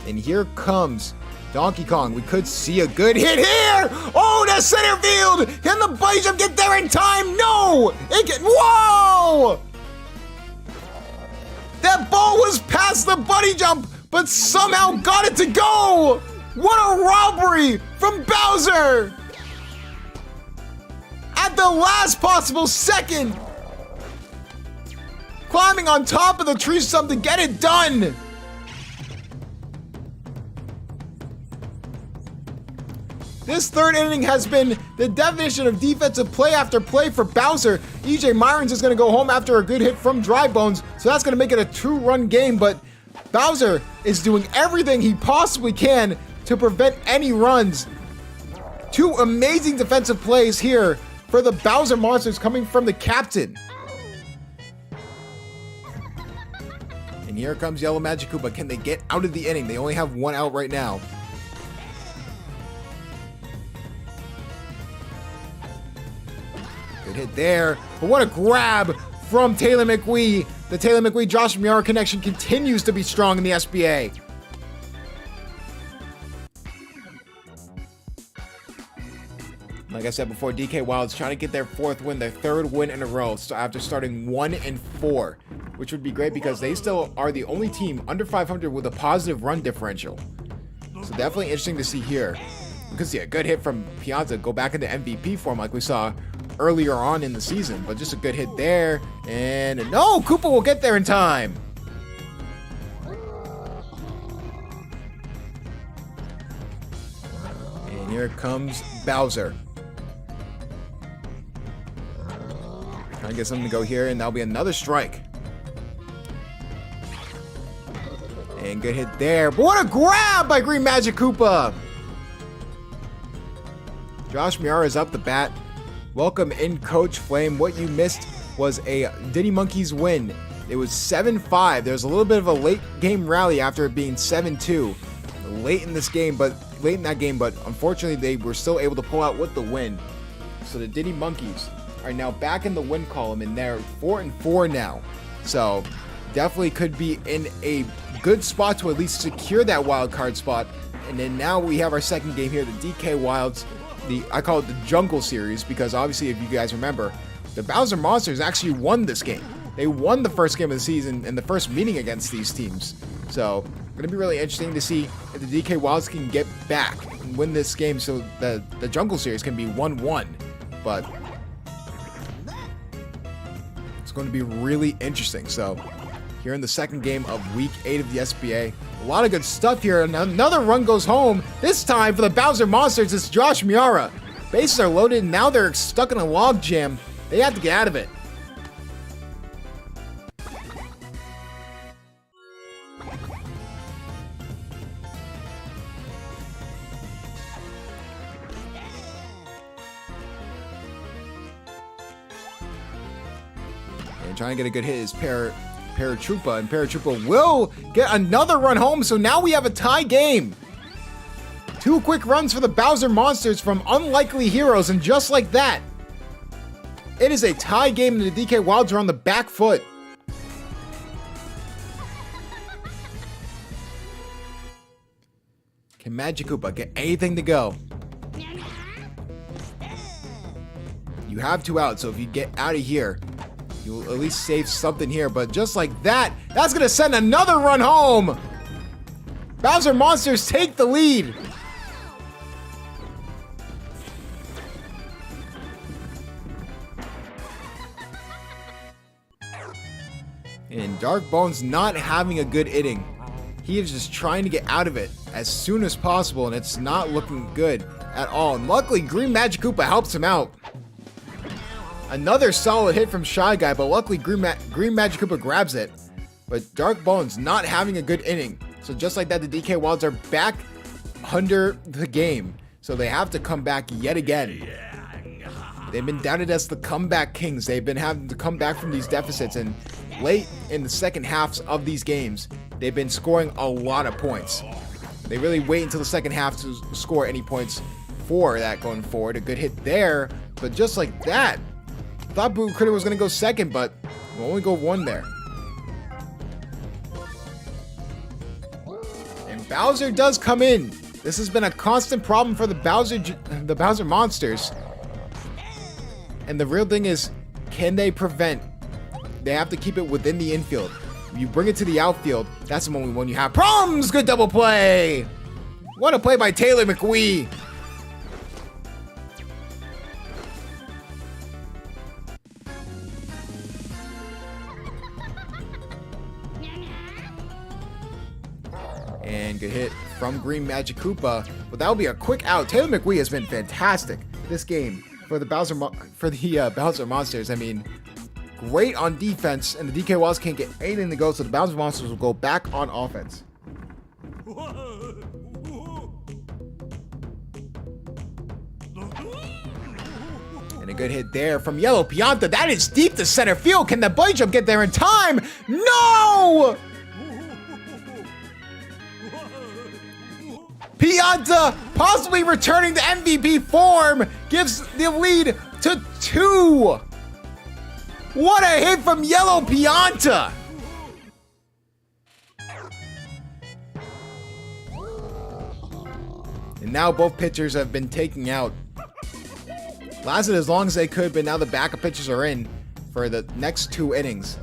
And here comes Donkey Kong. We could see a good hit here. Oh, to center field. Can the bunny jump get there in time? No. Whoa. That ball was past the bunny jump, but somehow got it to go. What a robbery from Bowser. At the last possible second. Climbing on top of the tree stump to get it done. This third inning has been the definition of defensive play after play for Bowser. EJ Myrons is going to go home after a good hit from Dry Bones, so that's going to make it a 2-run game, but Bowser is doing everything he possibly can to prevent any runs. 2 amazing defensive plays here for the Bowser Monsters coming from the captain. And here comes Yellow Magic Koopa. Can they get out of the inning? They only have 1 out right now. Good hit there, but what a grab from Taylor McWee. The Taylor McWee-Josh Miara connection continues to be strong in the SBA. Like I said before, DK Wild's trying to get their 4th win, their 3rd win in a row, so after starting 1-4, which would be great because they still are the only team under 500 with a positive run differential. So definitely interesting to see here. You can see a good hit from Piazza go back into MVP form like we saw earlier on in the season, but just a good hit there. And no, Koopa will get there in time. And here comes Bowser. Trying to get something to go here, and that'll be another strike. And good hit there. But what a grab by Green Magic Koopa. Josh Miara is up the bat. Welcome in, Coach Flame. What you missed was a Diddy Monkeys win. It was 7-5. There was a little bit of a late game rally after it being 7-2 late in that game, but unfortunately they were still able to pull out with the win. So the Diddy Monkeys are now back in the win column, and they're 4-4 now. So definitely could be in a good spot to at least secure that wild card spot. And then now we have our second game here, the DK Wilds. I call it the Jungle Series because obviously, if you guys remember, the Bowser Monsters actually won this game. They won the first game of the season in the first meeting against these teams. So going to be really interesting to see if the DK Wilds can get back and win this game so the Jungle Series can be 1-1. But it's going to be really interesting. So here in the second game of Week 8 of the SBA, a lot of good stuff here. Another run goes home. This time for the Bowser Monsters, it's Josh Miara. Bases are loaded, and now they're stuck in a log jam. They have to get out of it. And trying to get a good hit is Paratroopa, and Paratroopa will get another run home, so now we have a tie game. 2 quick runs for the Bowser Monsters from unlikely heroes, and just like that, it is a tie game, and the DK Wilds are on the back foot. Can Magic Koopa get anything to go? You have 2 outs, so if you get out of here, you'll at least save something here, but just like that, that's going to send another run home. Bowser Monsters take the lead. And Dark Bones not having a good inning. He is just trying to get out of it as soon as possible, and it's not looking good at all. And luckily, Green Magic Koopa helps him out. Another solid hit from Shy Guy, but luckily Green Magic Koopa grabs it. But Dark Bones not having a good inning. So just like that, the DK Wilds are back under the game. So they have to come back yet again. They've been doubted as the comeback kings. They've been having to come back from these deficits, and late in the second halves of these games, they've been scoring a lot of points. They really wait until the second half to score any points for that going forward. A good hit there, but just like that. Thought Boo Critter was going to go second, but we'll only go one there. And Bowser does come in. This has been a constant problem for the Bowser monsters. And the real thing is, can they prevent? They have to keep it within the infield. If you bring it to the outfield, that's the moment when you have problems. Good double play. What a play by Taylor McWee. And good hit from Green Magic Koopa, but that'll be a quick out. Taylor McWee has been fantastic this game for the Bowser monsters. I mean, great on defense, and the DK Wilds can't get anything to go, so the Bowser monsters will go back on offense. And a good hit there from Yellow Pianta. That is deep to center field. Can the bunny jump get there in time? No! Pianta, possibly returning to MVP form, gives the lead to 2. What a hit from Yellow Pianta! And now both pitchers have been taken out. Lasted as long as they could, but now the backup pitchers are in for the next 2 innings.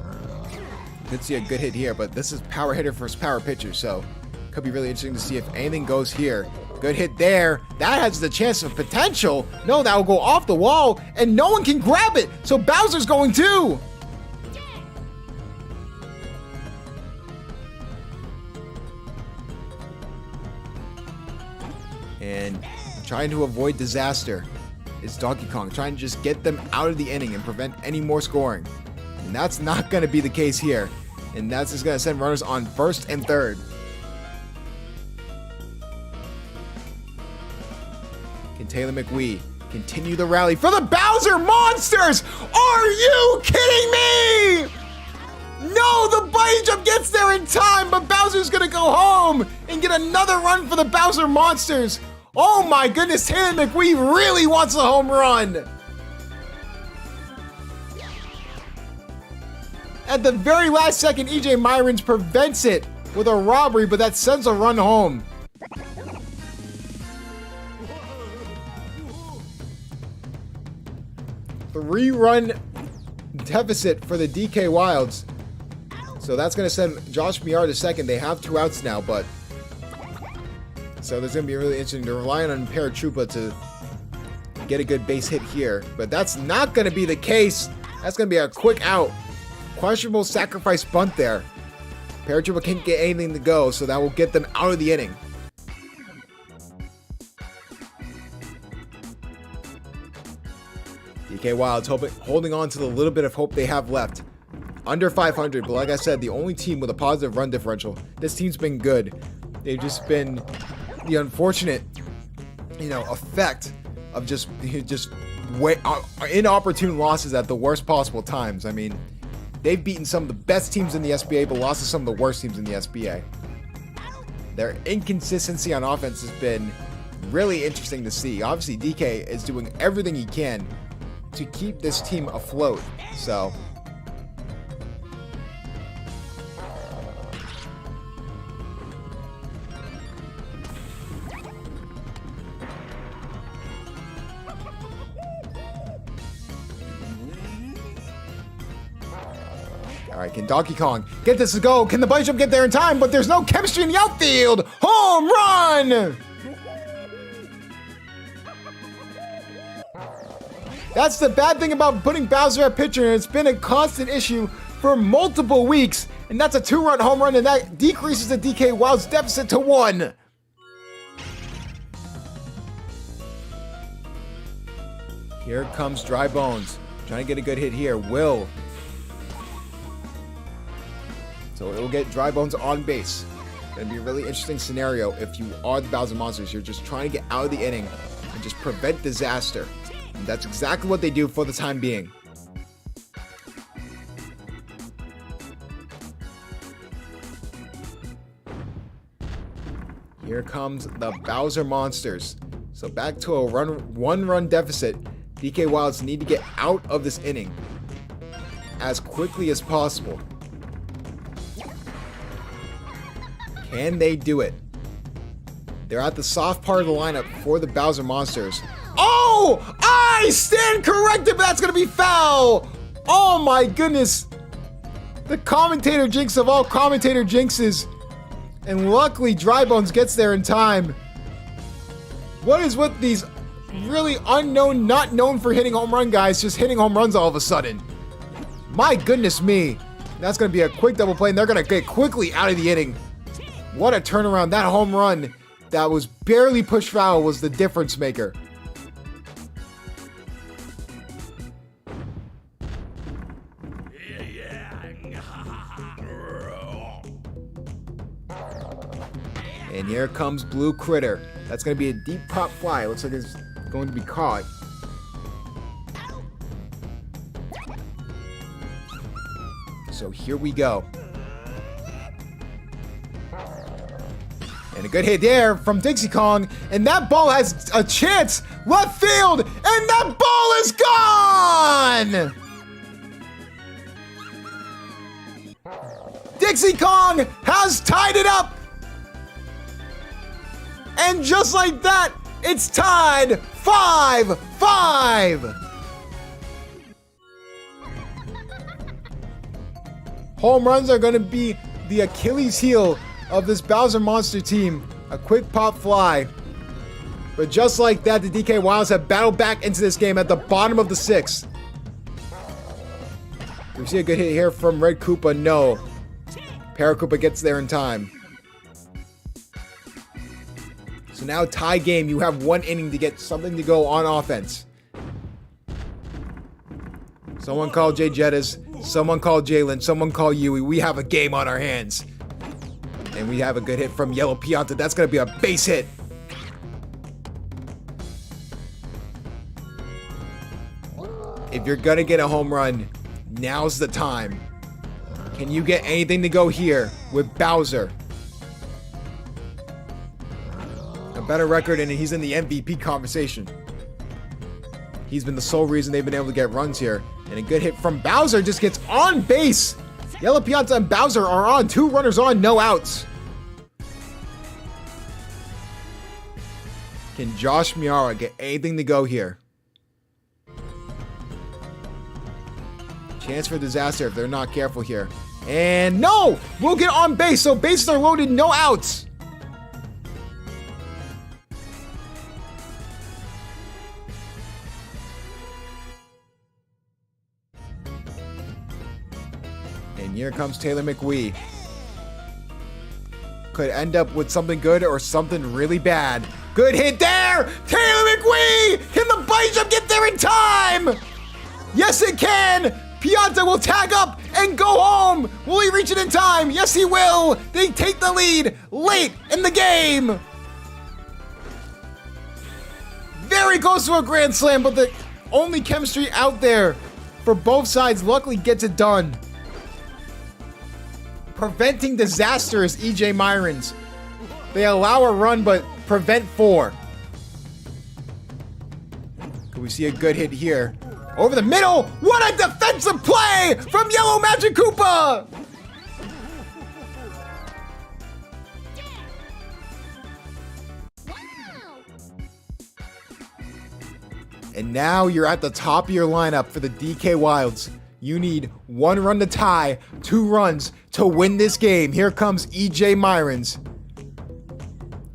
Did see a good hit here, but this is power hitter versus power pitcher, so could be really interesting to see if anything goes here. Good hit there. That has the chance of potential. No, that will go off the wall, and no one can grab it. So Bowser's going too. And trying to avoid disaster is Donkey Kong. Trying to just get them out of the inning and prevent any more scoring. And that's not going to be the case here. And that's just going to send runners on first and third. Can Taylor McWee continue the rally for the Bowser monsters? Are you kidding me? No, the bunny jump gets there in time, but Bowser's gonna go home and get another run for the Bowser monsters. Oh my goodness, Taylor McWee really wants a home run. At the very last second, EJ Myrons prevents it with a robbery, but that sends a run home. 3-run deficit for the DK Wilds. So that's going to send Josh Miar to second. They have 2 outs now, but so there's going to be really interesting. They're relying on Paratroopa to get a good base hit here, but that's not going to be the case. That's going to be a quick out. Questionable sacrifice bunt there. Paratroopa can't get anything to go, so that will get them out of the inning. DK Wilds holding on to the little bit of hope they have left. Under 500, but like I said, the only team with a positive run differential. This team's been good. They've just been the unfortunate, effect of just inopportune losses at the worst possible times. I mean, they've beaten some of the best teams in the SBA, but lost to some of the worst teams in the SBA. Their inconsistency on offense has been really interesting to see. Obviously, DK is doing everything he can to keep this team afloat. So all right, can Donkey Kong get this to go? Can the bunny jump get there in time? But there's no chemistry in the outfield. Home run! That's the bad thing about putting Bowser at pitcher, and it's been a constant issue for multiple weeks. And that's a 2-run home run, and that decreases the DK Wilds deficit to 1. Here comes Dry Bones. Trying to get a good hit here. Will. So it'll get Dry Bones on base. It'll be a really interesting scenario if you are the Bowser monsters. You're just trying to get out of the inning and just prevent disaster. And that's exactly what they do for the time being. Here comes the Bowser Monsters. So back to a one-run deficit. DK Wilds need to get out of this inning as quickly as possible. Can they do it? They're at the soft part of the lineup for the Bowser Monsters. Oh! I stand corrected, but that's going to be foul! Oh my goodness! The commentator jinx of all commentator jinxes. And luckily, Drybones gets there in time. What is with these really unknown, not known for hitting home run guys just hitting home runs all of a sudden? My goodness me. That's going to be a quick double play, and they're going to get quickly out of the inning. What a turnaround. That home run that was barely pushed foul was the difference maker. And here comes Blue Critter. That's going to be a deep pop fly. It looks like it's going to be caught. So here we go. And a good hit there from Dixie Kong. And that ball has a chance. Left field. And that ball is gone! Dixie Kong has tied it up. And just like that, it's tied 5-5. Home runs are going to be the Achilles heel of this Bowser Monster team. A quick pop fly. But just like that, the DK Wilds have battled back into this game at the bottom of the sixth. We see a good hit here from Red Koopa. No. Paracoopa gets there in time. So now tie game. You have one inning to get something to go on offense. Someone call Jay Jettas. Someone call Jalen. Someone call Yui. We have a game on our hands. And we have a good hit from Yellow Pianta. That's going to be a base hit. If you're going to get a home run, now's the time. Can you get anything to go here with Bowser? A better record, and he's in the MVP conversation. He's been the sole reason they've been able to get runs here. And a good hit from Bowser just gets on base. Yellow Pianta and Bowser are on. 2 runners on, no outs. Can Josh Miara get anything to go here? Chance for disaster if they're not careful here. And no! We'll get on base, so bases are loaded, no outs. And here comes Taylor McWee. Could end up with something good or something really bad. Good hit there! Taylor McWee! Can the bunny jump get there in time? Yes, it can! Pianta will tag up and go home! Will he reach it in time? Yes, he will! They take the lead late in the game! Very close to a grand slam, but the only chemistry out there for both sides luckily gets it done. Preventing disaster is EJ Myrons. They allow a run, but prevent 4. Can we see a good hit here? Over the middle! What a defensive play from Yellow Magic Koopa! And now you're at the top of your lineup for the DK Wilds. You need 1 run to tie, 2 runs to win this game. Here comes EJ Myrons.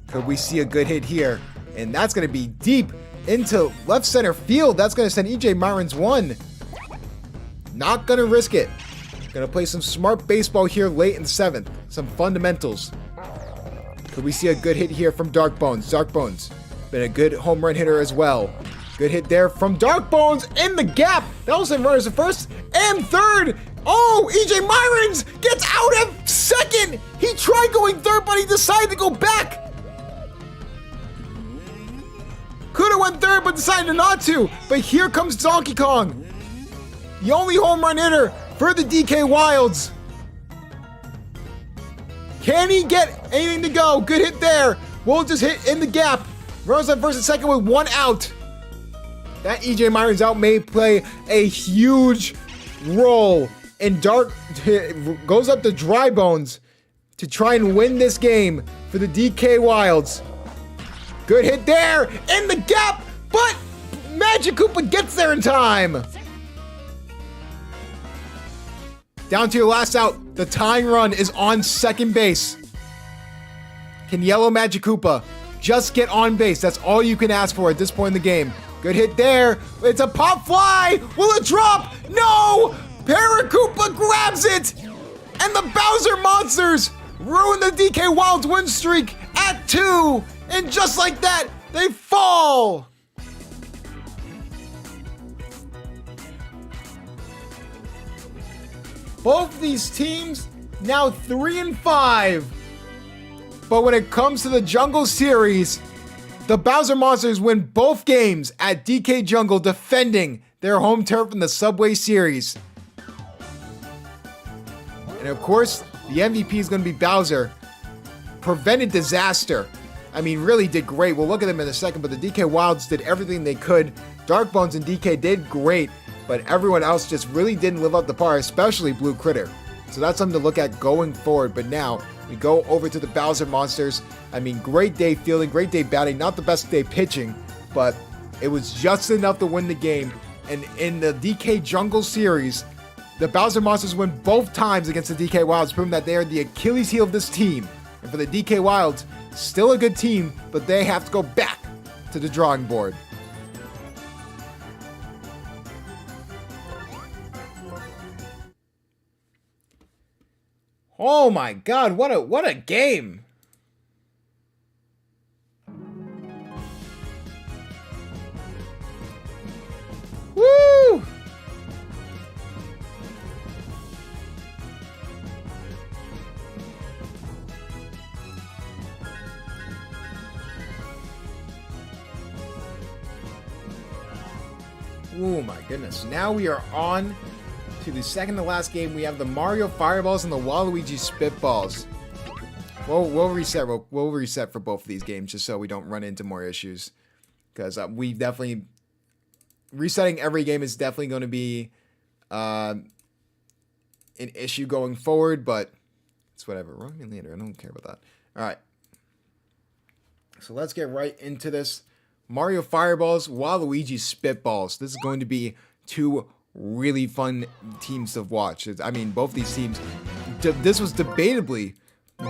Could we see a good hit here? And that's going to be deep into left center field. That's going to send EJ Myrons 1. Not going to risk it. Going to play some smart baseball here late in the 7th. Some fundamentals. Could we see a good hit here from Dark Bones? Dark Bones been a good home run hitter as well. Good hit there from Dark Bones in the gap. That was in runners at first and third. Oh, EJ Myrons gets out at second. He tried going third, but he decided to go back. Could have went third, but decided not to. But here comes Donkey Kong. The only home run hitter for the DK Wilds. Can he get anything to go? Good hit there. will just hit in the gap. Runs on first and second with 1 out. That EJ Myron's out may play a huge role. And Dark goes up to Dry Bones to try and win this game for the DK Wilds. Good hit there in the gap, but Magic Koopa gets there in time. Down to your last out. The tying run is on second base. Can Yellow Magic Koopa just get on base? That's all you can ask for at this point in the game. Good hit there. It's a pop fly. Will it drop? No! Paracoopa grabs it! And the Bowser Monsters ruin the DK Wilds win streak at 2. And just like that, they fall. Both these teams now 3-5. But when it comes to the Jungle Series, the Bowser Monsters win both games at DK Jungle, defending their home turf in the Subway Series. And of course, the MVP is going to be Bowser. Prevented disaster. I mean, really did great. We'll look at them in a second, but the DK Wilds did everything they could. Dark Bones and DK did great, but everyone else just really didn't live up to par, especially Blue Critter. So that's something to look at going forward. But now we go over to the Bowser Monsters. I mean, great day fielding, great day batting, not the best day pitching, but it was just enough to win the game. And in the DK Jungle Series, the Bowser Monsters win both times against the DK Wilds, proving that they are the Achilles heel of this team. And for the DK Wilds, still a good team, but they have to go back to the drawing board. Oh my God, what a game. Woo! Oh my goodness. Now we are on to the second to last game. We have the Mario Fireballs and the Waluigi Spitballs. We'll reset for both of these games just so we don't run into more issues. Because we definitely... Resetting every game is definitely going to be an issue going forward, but it's whatever. Wrong me later. I don't care about that. All right. So let's get right into this. Mario Fireballs, Waluigi Spitballs. This is going to be two really fun teams to watch. I mean, both these teams, this was debatably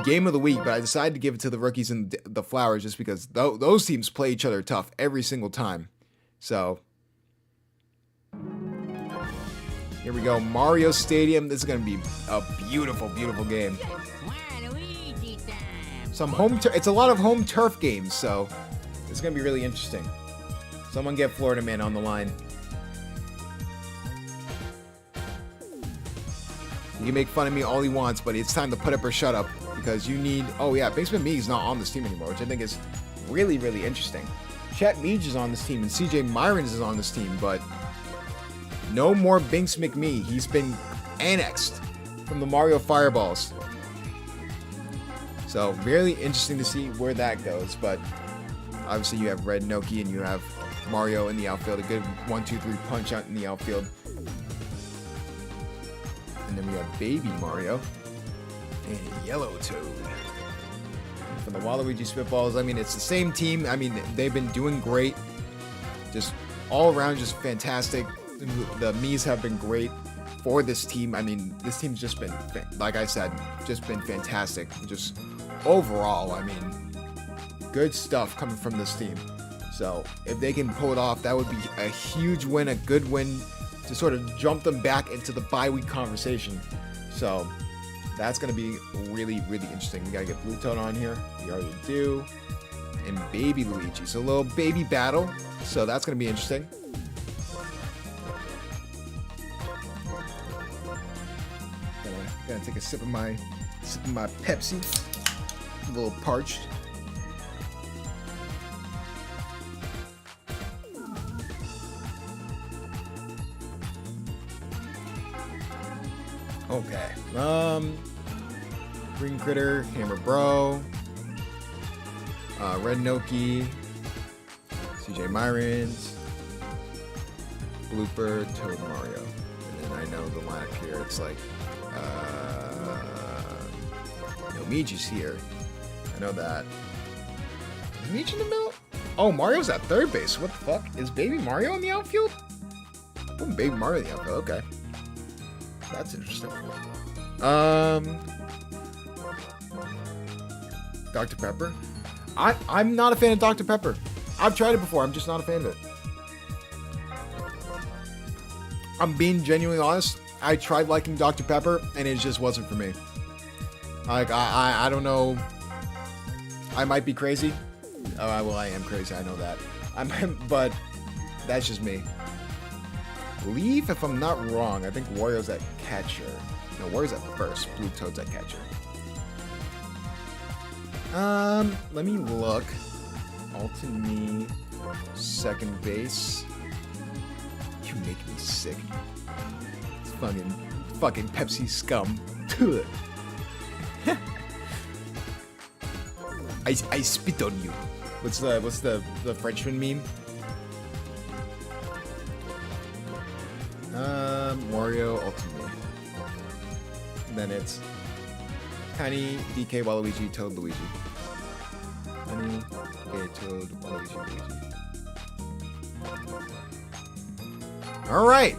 game of the week, but I decided to give it to the Rookies and the Flowers just because those teams play each other tough every single time. So, here we go. Mario Stadium. This is going to be a beautiful, beautiful game. It's a lot of home turf games, so it's going to be really interesting. Someone get Florida Man on the line. You can make fun of me all he wants, but it's time to put up or shut up because you need... Oh, yeah, Binksman Meeg is not on this team anymore, which I think is really, really interesting. Chet Meej is on this team and CJ Myron is on this team, but no more Binks McMee. He's been annexed from the Mario Fireballs. So, really interesting to see where that goes, but obviously you have Red Noki and you have Mario in the outfield. A good 1-2-3 punch out in the outfield. And then we have Baby Mario and Yellow Toad. For the Waluigi Spitballs, I mean, it's the same team. I mean, they've been doing great. Just all around, just fantastic. The Miis have been great for this team. I mean, this team's just been, like I said, just been fantastic. Just overall, I mean, good stuff coming from this team. So if they can pull it off, that would be a huge win, a good win to sort of jump them back into the bye week conversation. So that's going to be really, really interesting. We got to get Blue Toad on here. We already do. And Baby Luigi. So a little baby battle. So that's going to be interesting. Gonna take a sip of my Pepsi. A little parched. Okay. Green Critter, Hammer Bro. Red Noki, CJ Myrons, Blooper, Toad, Mario. And then I know the lineup here, it's like, Miji's here. I know that. Is Miji in the middle? Oh, Mario's at third base. What the fuck? Is Baby Mario in the outfield? Oh, Baby Mario in the outfield. Okay. That's interesting. Dr. Pepper? I'm not a fan of Dr. Pepper. I've tried it before. I'm just not a fan of it. I'm being genuinely honest. I tried liking Dr. Pepper, and it just wasn't for me. Like, I don't know. I might be crazy. Well, I am crazy. I know that. But that's just me. I believe, if I'm not wrong, I think Wario's at catcher. No, Wario's at first. Blue Toad's at catcher. Let me look. Alton Me, second base. You make me sick. It's fucking Pepsi scum. I spit on you. What's the Frenchman meme? Wario, Ultimate. And then it's Tiny, DK, Waluigi, Toad, Luigi. Tiny, DK, Toad, Waluigi, Luigi. All right.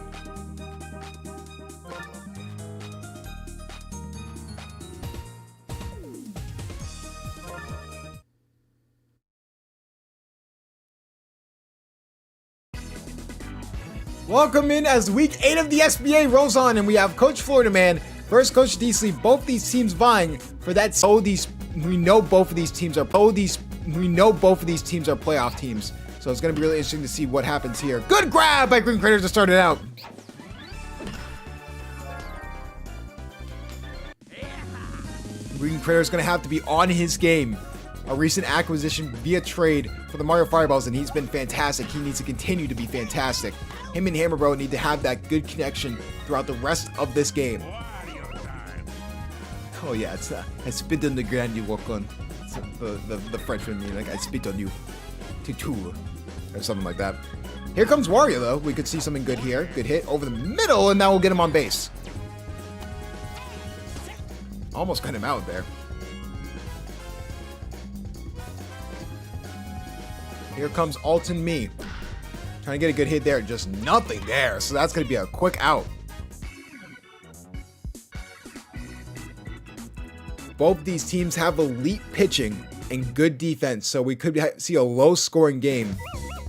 Welcome in as week 8 of the SBA rolls on, and we have Coach Florida Man versus Coach D-Sleep. Both these teams vying for that. We know both of these teams are playoff teams. So it's going to be really interesting to see what happens here. Good grab by Green Critters to start it out. Green Critter is going to have to be on his game. A recent acquisition via trade for the Mario Fireballs, and he's been fantastic. He needs to continue to be fantastic. Him and Hammer Bro need to have that good connection throughout the rest of this game. Oh yeah, it's I spit on the ground you walk on. It's the Frenchman mean, like I spit on you. Tutu. Or something like that. Here comes Wario though. We could see something good here. Good hit over the middle, and that will get him on base. Almost cut him out there. Here comes Alton Me. Trying to get a good hit there. Just nothing there. So that's going to be a quick out. Both these teams have elite pitching and good defense. So we could see a low scoring game.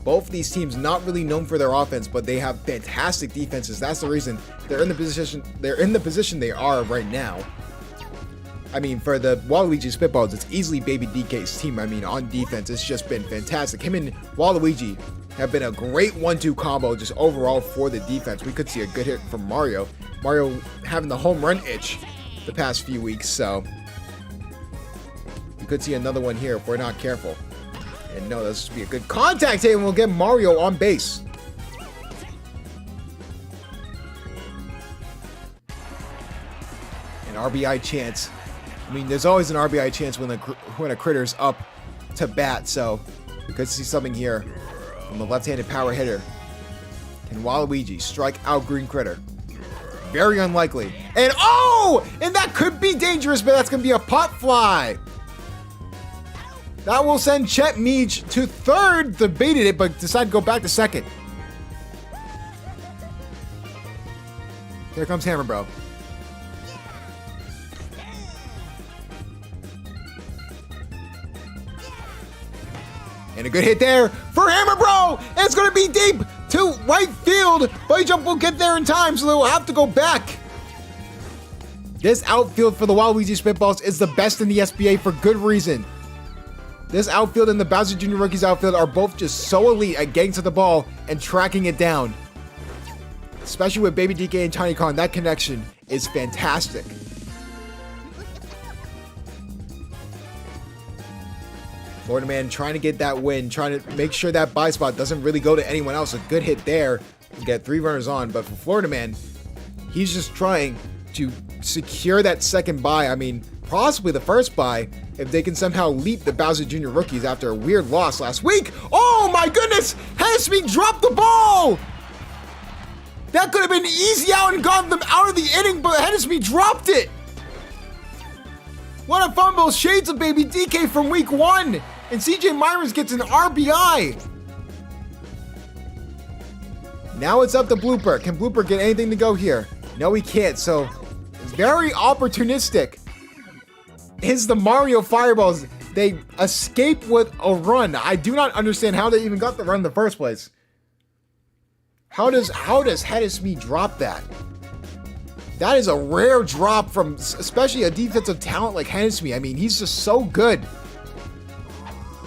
Both of these teams not really known for their offense, but they have fantastic defenses. That's the reason they're in the position they are right now. I mean, for the Waluigi Spitballs, it's easily Baby DK's team. I mean, on defense, it's just been fantastic. Him and Waluigi have been a great 1-2 combo just overall for the defense. We could see a good hit from Mario. Mario having the home run itch the past few weeks, so we could see another one here if we're not careful. And no, this would be a good contact hit, and we'll get Mario on base. An RBI chance. I mean, there's always an RBI chance when a critter's up to bat, so we could see something here from the left-handed power hitter. Can Waluigi strike out Green Critter? Very unlikely. And oh! And that could be dangerous, but that's going to be a pop fly. That will send Chet Meej to third. Debated it, but decided to go back to second. Here comes Hammer Bro. And a good hit there for Hammer Bro. And it's going to be deep to right field. Buddy Jump will get there in time, so they will have to go back. This outfield for the Waluigi Spitballs is the best in the SBA for good reason. This outfield and the Bowser Jr. Rookies outfield are both just so elite at getting to the ball and tracking it down. Especially with Baby DK and Tiny Kong, that connection is fantastic. Florida Man trying to get that win, trying to make sure that buy spot doesn't really go to anyone else. A good hit there to get 3 runners on, but for Florida Man, he's just trying to secure that second buy. I mean, possibly the first buy if they can somehow leap the Bowser Jr. rookies after a weird loss last week. Oh my goodness! Hennessy dropped the ball! That could have been easy out and gotten them out of the inning, but Hennessy dropped it! What a fumble! Shades of Baby DK from week 1! And CJ Myers gets an RBI! Now it's up to Blooper. Can Blooper get anything to go here? No, he can't, so very opportunistic is the Mario Fireballs. They escape with a run. I do not understand how they even got the run in the first place. How does Hennessy drop that? That is a rare drop from especially a defensive talent like Hennessy. I mean, he's just so good.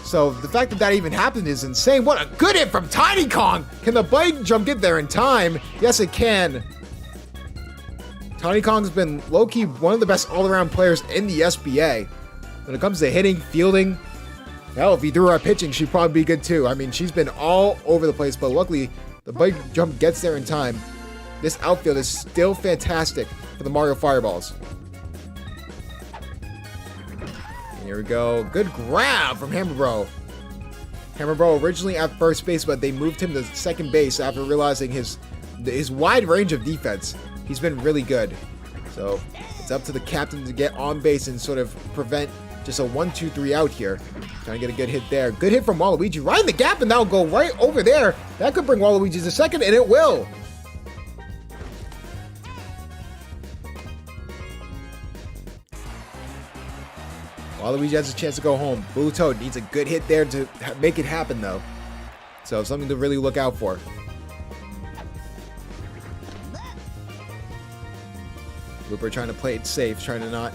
So the fact that that even happened is insane. What a good hit from Tiny Kong. Can the bike jump get there in time? Yes, it can. Tiny Kong's been low-key one of the best all-around players in the SBA. When it comes to hitting, fielding, hell, if he threw her pitching, she'd probably be good too. I mean, she's been all over the place, but luckily, the bike jump gets there in time. This outfield is still fantastic for the Mario Fireballs. And here we go. Good grab from Hammer Bro. Hammer Bro originally at first base, but they moved him to second base after realizing his wide range of defense. He's been really good. So it's up to the captain to get on base and sort of prevent just a 1-2-3 out here. Trying to get a good hit there. Good hit from Waluigi right in the gap, and that'll go right over there. That could bring Waluigi to second, and it will. Waluigi has a chance to go home. Blue Toad needs a good hit there to make it happen, though. So something to really look out for. Blooper trying to play it safe, trying to not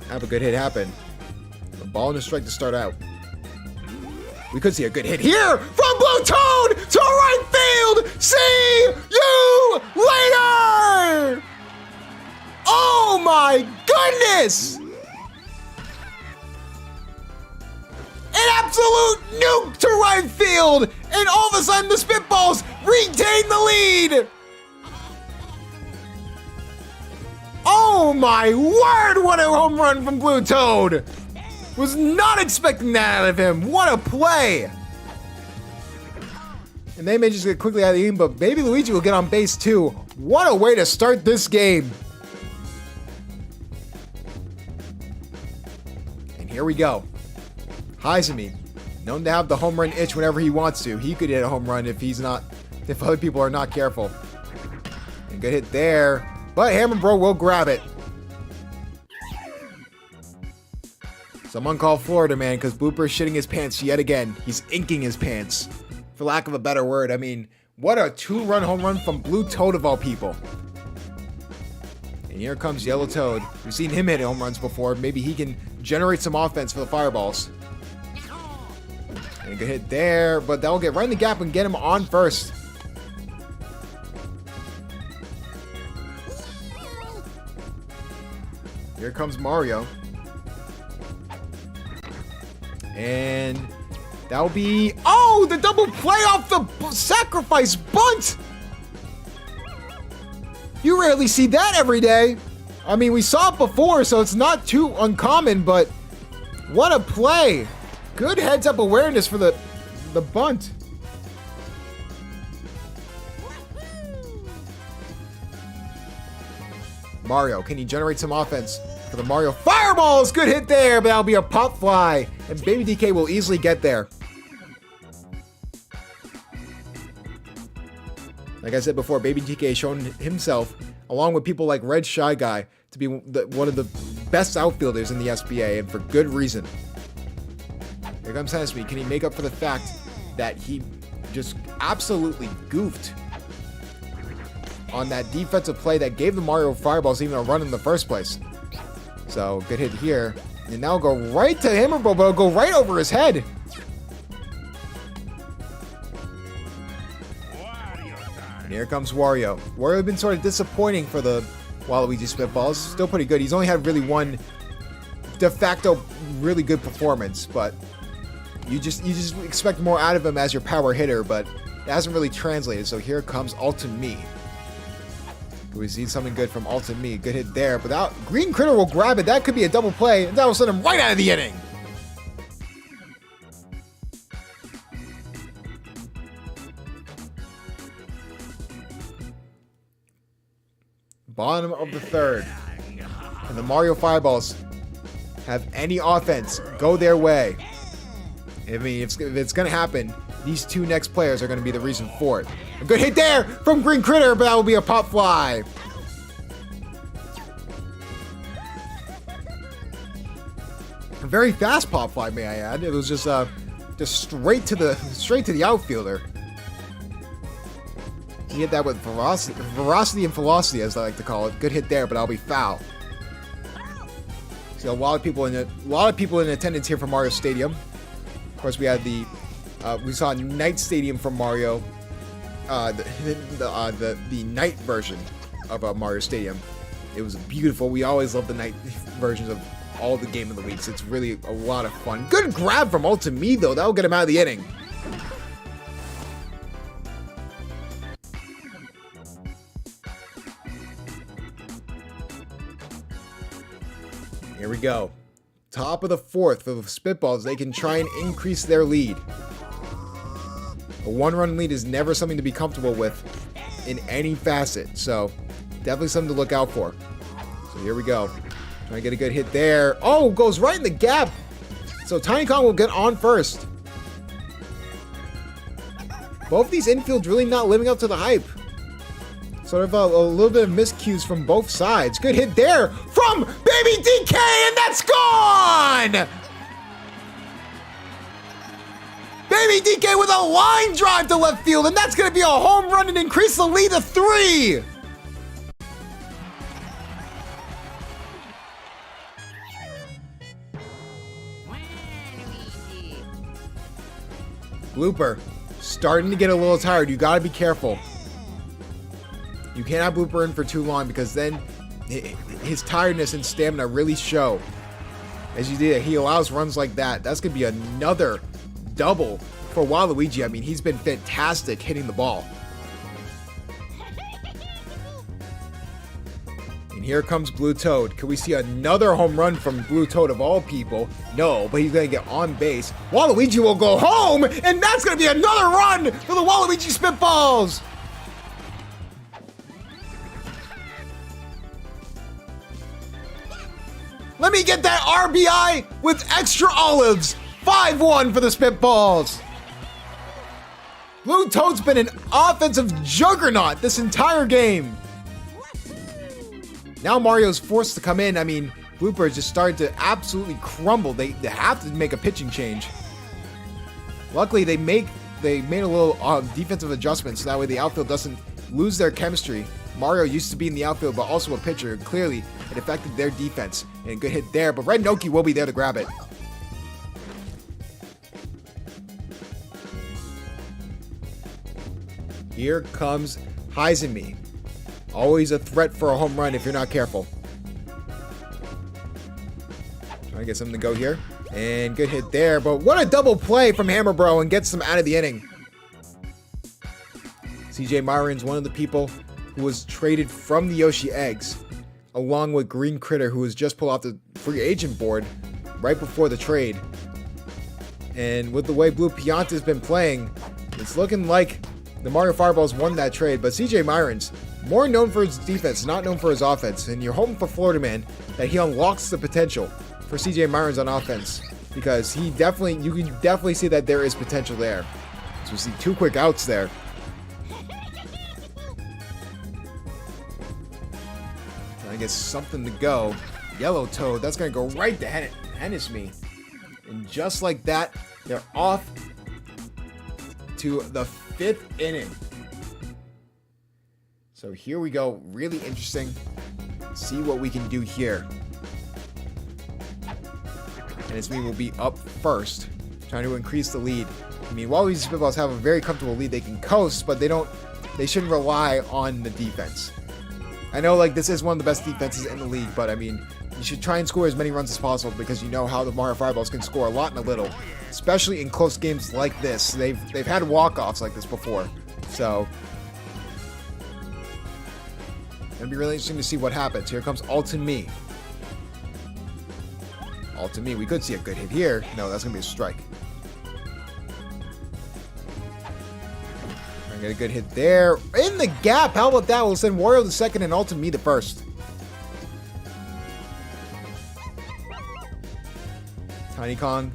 have a good hit happen. The ball and a strike to start out. We could see a good hit here from Blue Toad to right field. See you later. Oh my goodness. An absolute nuke to right field. And all of a sudden the Spitballs retain the lead. Oh my word, what a home run from Blue Toad! Was not expecting that out of him. What a play! And they may just get quickly out of the game, but Baby Luigi will get on base too. What a way to start this game. And here we go. Heizemi, known to have the home run itch whenever he wants to. He could hit a home run if other people are not careful. And good hit there. But Hammer Bro will grab it. Someone call Florida Man because Blooper's shitting his pants yet again. He's inking his pants, for lack of a better word. I mean, what a 2-run home run from Blue Toad of all people. And here comes Yellow Toad. We've seen him hit home runs before. Maybe he can generate some offense for the Fireballs. And a good hit there, but that'll get right in the gap and get him on first. Here comes Mario. And that'll be... Oh, the double play off the sacrifice bunt! You rarely see that every day. I mean, we saw it before, so it's not too uncommon, but what a play. Good heads-up awareness for the bunt. Mario, can he generate some offense for the Mario Fireballs? Good hit there, but that'll be a pop fly. And Baby DK will easily get there. Like I said before, Baby DK has shown himself, along with people like Red Shy Guy, to be one of the best outfielders in the SBA, and for good reason. Here comes Hennessy. Can he make up for the fact that he just absolutely goofed on that defensive play that gave the Mario Fireballs even a run in the first place? So, good hit here. And now go right to Hammer Bro, but it'll go right over his head. And here comes Wario. Wario has been sort of disappointing for the Waluigi Spitballs. Still pretty good. He's only had really one de facto really good performance, but you just expect more out of him as your power hitter, but it hasn't really translated. So here comes Ultimate Me. We see something good from Ultimate. Good hit there, but that Green Critter will grab it. That could be a double play, and that will send him right out of the inning. Bottom of the third, and the Mario Fireballs have any offense go their way. I mean, if it's going to happen, these two next players are going to be the reason for it. A good hit there from Green Critter, but that will be a pop fly. A very fast pop fly, may I add. It was just straight to the outfielder. He hit that with veracity and velocity, as I like to call it. Good hit there, but I'll be foul. See a lot of people in attendance here from Mario Stadium. Of course, we had we saw Night Stadium from Mario, the night version of Mario Stadium. It was beautiful. We always love the night versions of all the Game of the Weeks. It's really a lot of fun. Good grab from Ultimate though. That'll get him out of the inning. Here we go. Top of the fourth for the Spitballs. They can try and increase their lead. A one-run lead is never something to be comfortable with in any facet. So definitely something to look out for. So here we go. Trying to get a good hit there. Oh, goes right in the gap. So Tiny Kong will get on first. Both these infields really not living up to the hype. Sort of a little bit of miscues from both sides. Good hit there from Baby DK, and that's gone! Baby DK with a line drive to left field, and that's going to be a home run and increase the lead to 3. Blooper, starting to get a little tired. You got to be careful. You cannot Blooper in for too long because then his tiredness and stamina really show. As you did, he allows runs like that. That's going to be another double for Waluigi. I mean, he's been fantastic hitting the ball. And here comes Blue Toad. Can we see another home run from Blue Toad of all people? No, but he's going to get on base. Waluigi will go home, and that's going to be another run for the Waluigi Spitballs. Let me get that RBI with extra olives. 5-1 for the Spitballs. Blue Toad's been an offensive juggernaut this entire game. Now Mario's forced to come in. I mean, Blooper just started to absolutely crumble. They have to make a pitching change. Luckily, they made a little defensive adjustment so that way the outfield doesn't lose their chemistry. Mario used to be in the outfield, but also a pitcher. Clearly, it affected their defense. And a good hit there, but Red Noki will be there to grab it. Here comes Heizemi. Always a threat for a home run if you're not careful. Trying to get something to go here. And good hit there, but what a double play from Hammer Bro and gets them out of the inning. CJ Myron's one of the people who was traded from the Yoshi Eggs, along with Green Critter, who was just pulled off the free agent board right before the trade. And with the way Blue Pianta's been playing, it's looking like the Mario Fireballs won that trade. But CJ Myron's more known for his defense, not known for his offense. And you're hoping for Florida Man that he unlocks the potential for CJ Myron's on offense, because you can definitely see that there is potential there. So we see 2 quick outs there. I guess something to go. Yellow Toad, that's going to go right to Hennesme. And just like that, they're off to the 5th inning. So here we go. Really interesting. See what we can do here. Hennesme will be up first, trying to increase the lead. I mean, while these Spitballs have a very comfortable lead, they can coast, but they shouldn't rely on the defense. I know, like, this is one of the best defenses in the league, but I mean, you should try and score as many runs as possible because you know how the Mario Fireballs can score a lot in a little, especially in close games like this. They've had walk-offs like this before, so Gonna be really interesting to see what happens. Here comes Alton Me. Alton Me. We could see a good hit here. No, that's gonna be a strike. Gonna get a good hit there. In the gap. How about that? We'll send Wario the second and Alton Me the first. Tiny Kong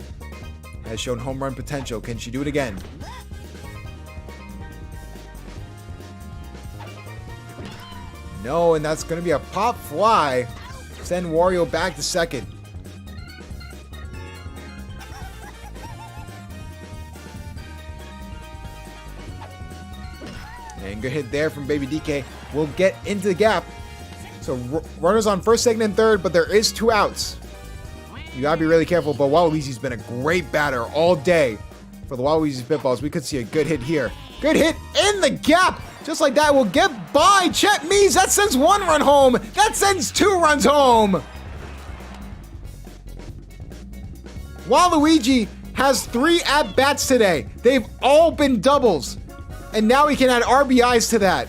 has shown home run potential. Can she do it again? No, and that's going to be a pop fly. Send Wario back to second. And good hit there from Baby DK. We'll get into the gap. So runners on first, second, and third, but there is 2 outs. You gotta be really careful, but Waluigi's been a great batter all day for the Waluigi Spitballs. We could see a good hit here. Good hit in the gap! Just like that, we'll get by Chet Mees. That sends 1 run home. That sends 2 runs home. Waluigi has 3 at-bats today. They've all been doubles. And now we can add RBIs to that.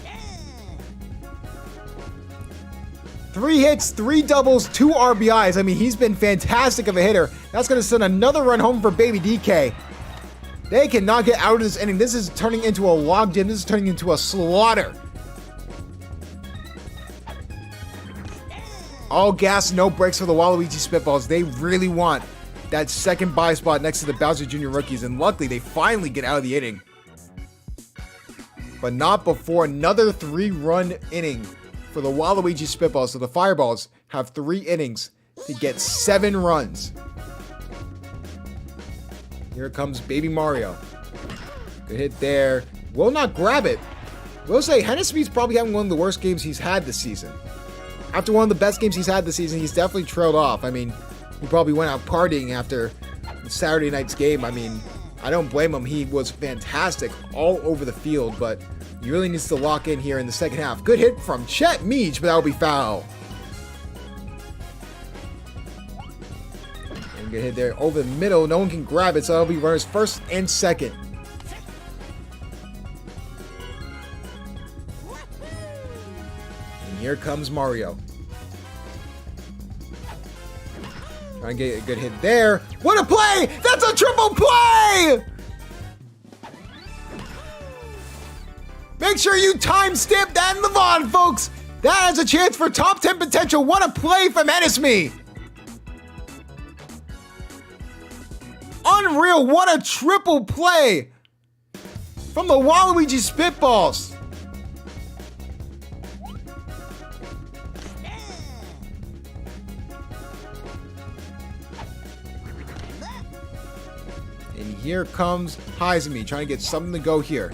3 hits, 3 doubles, 2 RBIs. I mean, he's been fantastic of a hitter. That's going to send another run home for Baby DK. They cannot get out of this inning. This is turning into a logjam. This is turning into a slaughter. All gas, no brakes for the Waluigi Spitballs. They really want that second bye spot next to the Bowser Jr. rookies. And luckily, they finally get out of the inning. But not before another 3-run inning for the Waluigi Spitballs. So the Fireballs have 3 innings to get 7 runs. Here comes Baby Mario. Good hit there. Will not grab it. Will say Hennessy's probably having one of the worst games he's had this season. After one of the best games he's had this season, he's definitely trailed off. I mean, he probably went out partying after Saturday night's game. I mean, I don't blame him. He was fantastic all over the field, but he really needs to lock in here in the second half. Good hit from Chet Meej, but that'll be foul. And good hit there over the middle. No one can grab it, so that'll be runners first and second. And here comes Mario. Trying to get a good hit there. What a play! That's a triple play! Make sure you timestamp that in the VOD, folks. That has a chance for top 10 potential. What a play from Hennesmy. Unreal. What a triple play from the Waluigi Spitballs. And here comes Heizemi trying to get something to go here.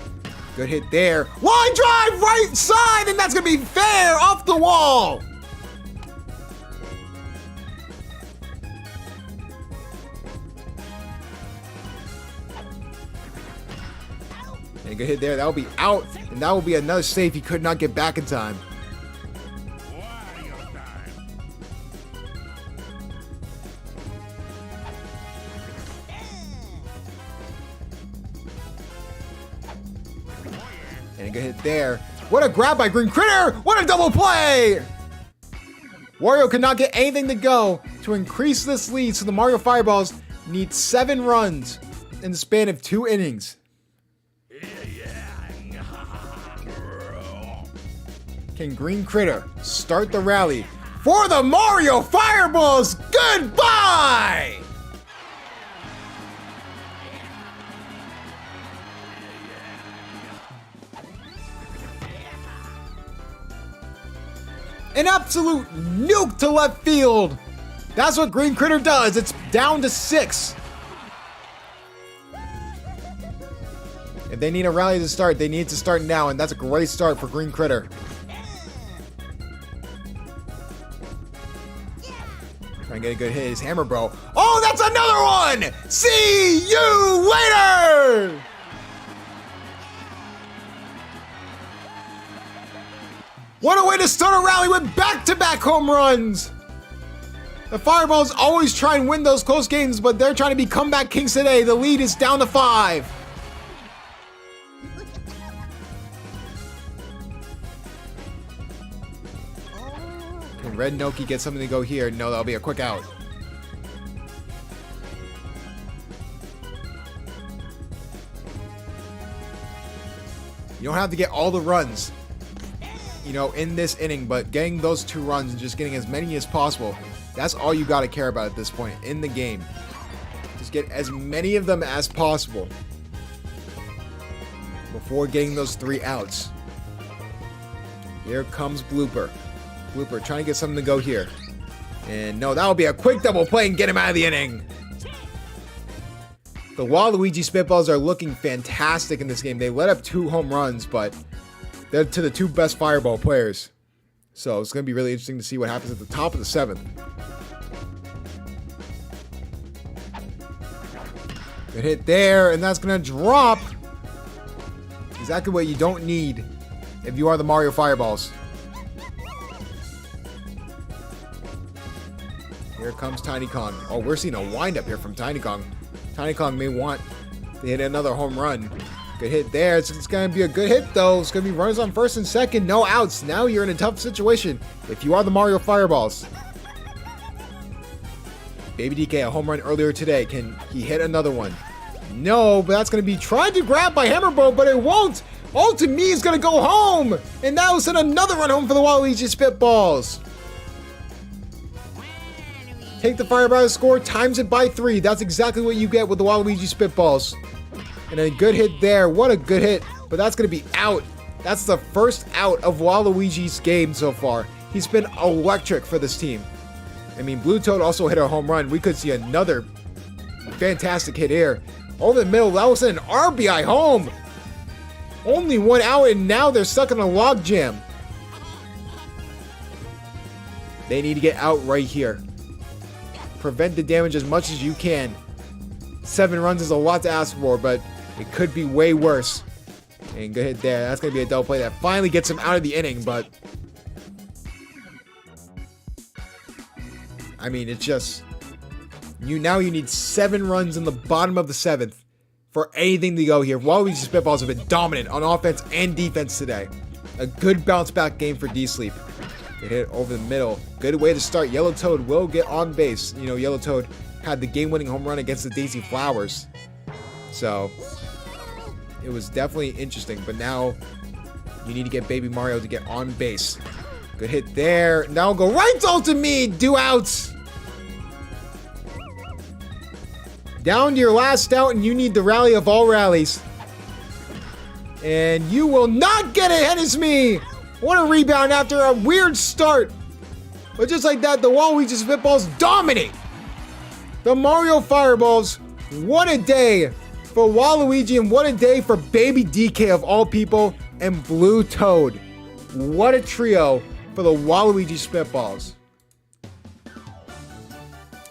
Good hit there. Line drive right side, and that's going to be fair off the wall. And a good hit there. That will be out, and that will be another save. He could not get back in time. And a good hit there. What a grab by Green Critter! What a double play! Wario could not get anything to go to increase this lead, so the Mario Fireballs need 7 runs in the span of 2 innings. Can Green Critter start the rally for the Mario Fireballs? Goodbye! An absolute nuke to left field. That's what Green Critter does. It's down to 6. If they need a rally to start, they need to start now, and that's a great start for Green Critter. Trying to get a good hit. His hammer, bro. Oh, that's another one! See you later! What a way to start a rally with back-to-back home runs! The Fireballs always try and win those close games, but they're trying to be comeback kings today. The lead is down to 5. Can Red Noki get something to go here? No, that'll be a quick out. You don't have to get all the runs, you know, in this inning, but getting those 2 runs and just getting as many as possible, that's all you got to care about at this point in the game. Just get as many of them as possible before getting those 3 outs. Here comes Blooper. Blooper trying to get something to go here. And no, that'll be a quick double play and get him out of the inning. The Waluigi Spitballs are looking fantastic in this game. They let up 2 home runs, but they're to the 2 best Fireball players. So it's going to be really interesting to see what happens at the top of the 7th. Good hit there, and that's going to drop. Exactly what you don't need if you are the Mario Fireballs. Here comes Tiny Kong. Oh, we're seeing a windup here from Tiny Kong. Tiny Kong may want to hit another home run. Good hit there. It's going to be a good hit, though. It's going to be runners on first and second. No outs. Now you're in a tough situation if you are the Mario Fireballs. Baby DK, a home run earlier today. Can he hit another one? No, but that's going to be tried to grab by Hammerbow, but it won't. All to me is going to go home. And that will send another run home for the Waluigi Spitballs. Take the Fireball score, times it by 3. That's exactly what you get with the Waluigi Spitballs. And a good hit there. What a good hit. But that's going to be out. That's the first out of Waluigi's game so far. He's been electric for this team. I mean, Blue Toad also hit a home run. We could see another fantastic hit here. Over the middle, that was an RBI home. Only 1 out, and now they're stuck in a log jam. They need to get out right here. Prevent the damage as much as you can. 7 runs is a lot to ask for, but it could be way worse. And good hit there. That's going to be a double play that finally gets him out of the inning, but I mean, it's just you need 7 runs in the bottom of the 7th for anything to go here. Waluigi Spitballs have been dominant on offense and defense today. A good bounce back game for D-Sleep. Good hit over the middle. Good way to start. Yellow Toad will get on base. You know, Yellow Toad had the game-winning home run against the Daisy Flowers. So it was definitely interesting, but now you need to get Baby Mario to get on base. Good hit there. Now go right to me. 2 outs. Down to your last out, and you need the rally of all rallies. And you will not get it, Hennesme. What a rebound after a weird start. But just like that, the Waluigi Spitballs dominate the Mario Fireballs. What a day for Waluigi, and what a day for Baby DK of all people and Blue Toad. What a trio for the Waluigi Spitballs.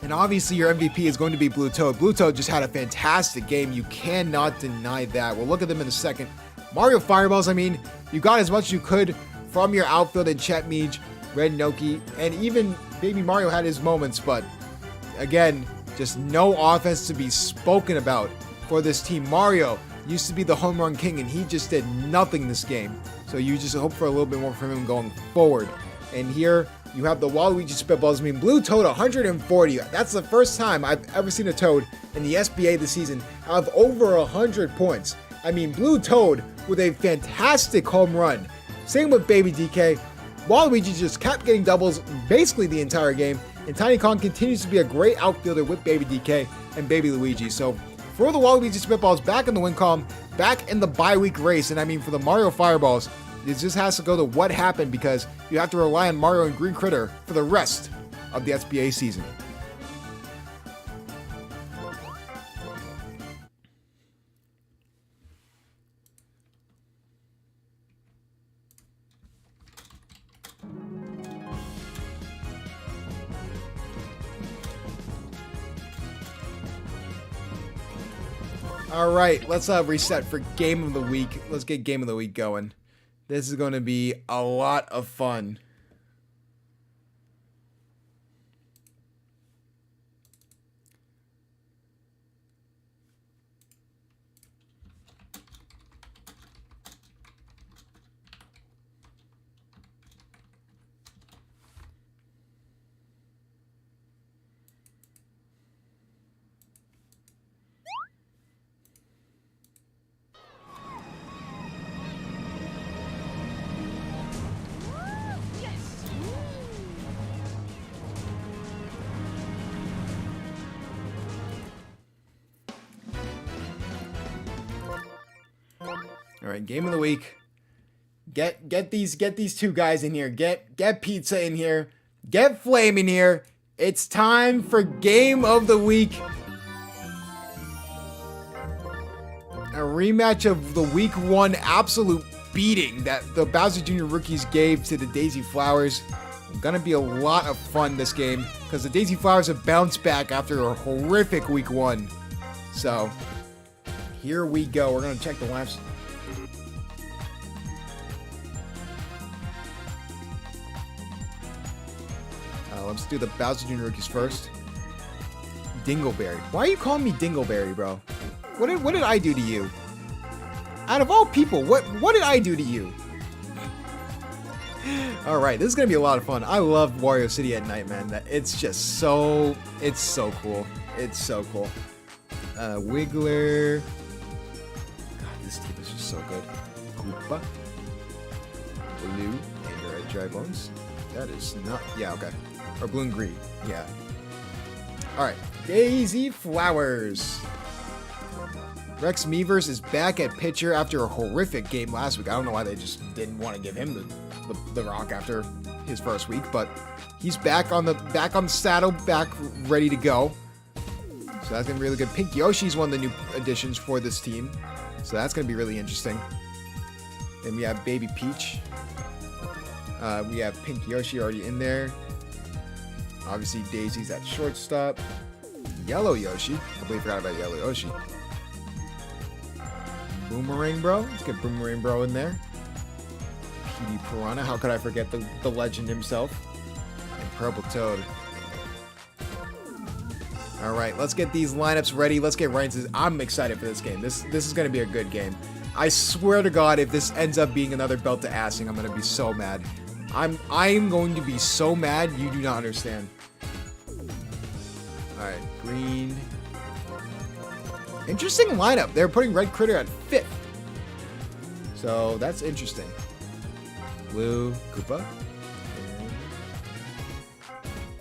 And obviously your MVP is going to be Blue Toad. Blue Toad just had a fantastic game. You cannot deny that. We'll look at them in a second. Mario Fireballs, I mean, you got as much as you could from your outfield in Chet Meej, Red Noki, and even Baby Mario had his moments, but again, just no offense to be spoken about for this team. Mario used to be the home run king, and he just did nothing this game. So you just hope for a little bit more from him going forward. And here you have the Waluigi Spitballs. I mean, Blue Toad 140. That's the first time I've ever seen a Toad in the SBA this season have over 100 points. I mean, Blue Toad with a fantastic home run. Same with Baby DK. Waluigi just kept getting doubles basically the entire game, and Tiny Kong continues to be a great outfielder with Baby DK and Baby Luigi. So for the Waluigi Spitballs, back in the win column, back in the bye-week race, and I mean for the Mario Fireballs, it just has to go to what happened, because you have to rely on Mario and Green Critter for the rest of the SBA season. All right, let's reset for Game of the Week. Let's get Game of the Week going. This is going to be a lot of fun. All right, game of the week. Get these two guys in here. Get Pizza in here. Get Flame in here. It's time for game of the week. A rematch of the week 1 absolute beating that the Bowser Jr. rookies gave to the Daisy Flowers. Gonna be a lot of fun this game because the Daisy Flowers have bounced back after a horrific week 1. So here we go. We're gonna check the lineups. Let's do the Bowser Jr. rookies first. Dingleberry. Why are you calling me Dingleberry, bro? What did I do to you? Out of all people, what did I do to you? All right, this is gonna be a lot of fun. I love Wario City at night, man. It's just so cool. It's so cool. Wiggler. God, this team is just so good. Koopa. Blue and red dry bones. That is not. Yeah, okay. Or blue and green. Yeah. All right. Daisy Flowers. Rex Meavers is back at pitcher after a horrific game last week. I don't know why they just didn't want to give him the rock after his first week, but he's back on the saddle, back ready to go. So that's gonna be really good. Pink Yoshi's one of the new additions for this team, so that's gonna be really interesting. Then we have Baby Peach. We have Pink Yoshi already in there. Obviously, Daisy's at shortstop. Yellow Yoshi. I completely forgot about Yellow Yoshi. Boomerang Bro. Let's get Boomerang Bro in there. PD Piranha. How could I forget the legend himself? And Purple Toad. All right, let's get these lineups ready. Let's get right into this. I'm excited for this game. This is going to be a good game. I swear to God, if this ends up being another belt to assing, I'm going to be so mad. I'm going to be so mad you do not understand. Alright, green. Interesting lineup. They're putting Red Critter at 5th. So that's interesting. Blue, Koopa.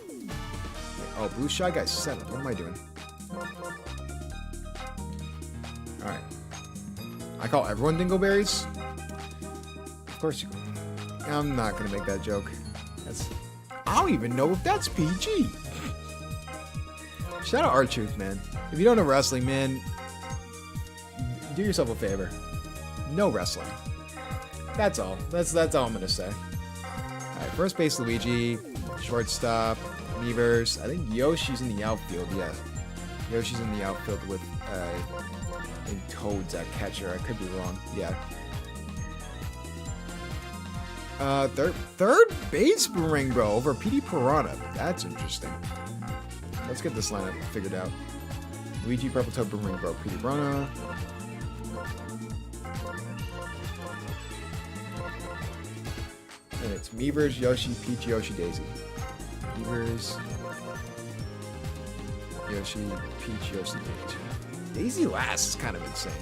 And... oh, Blue Shy Guy's 7th. What am I doing? Alright. I call everyone Dingleberries. Of course you can. I'm not gonna make that joke. I don't even know if that's PG. Shout out R-Truth, man. If you don't know wrestling, man, do yourself a favor. No wrestling. That's all. That's all I'm gonna say. Alright, first base Luigi, shortstop, Meavers. I think Yoshi's in the outfield, yeah. Yoshi's in the outfield with and Toad's at catcher. I could be wrong. Yeah. Third base Boomerang Bro over PD Piranha. That's interesting. Let's get this lineup figured out. Luigi, Purple Toad, Boomerang Bro, PD Piranha. And it's Meavers, Yoshi, Peach, Yoshi, Daisy. Meavers, Yoshi, Peach, Yoshi, Daisy. Daisy last is kind of insane.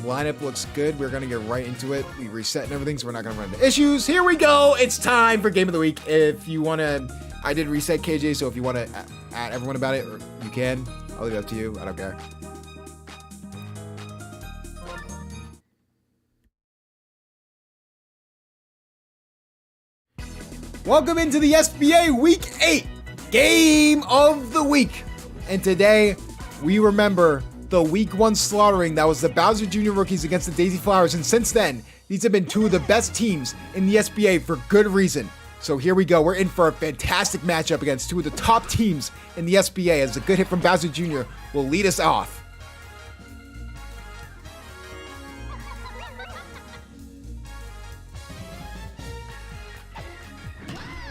Lineup looks good. We're going to get right into it. We reset and everything, so we're not going to run into issues. Here we go. It's time for Game of the Week. If you want to... I did reset KJ, so if you want to add everyone about it, you can. I'll leave it up to you. I don't care. Welcome into the SBA Week 8 Game of the Week. And today, we remember the Week 1 slaughtering that was the Bowser Jr. rookies against the Daisy Flowers. And since then, these have been two of the best teams in the SBA for good reason. So here we go. We're in for a fantastic matchup against two of the top teams in the SBA as a good hit from Bowser Jr. will lead us off.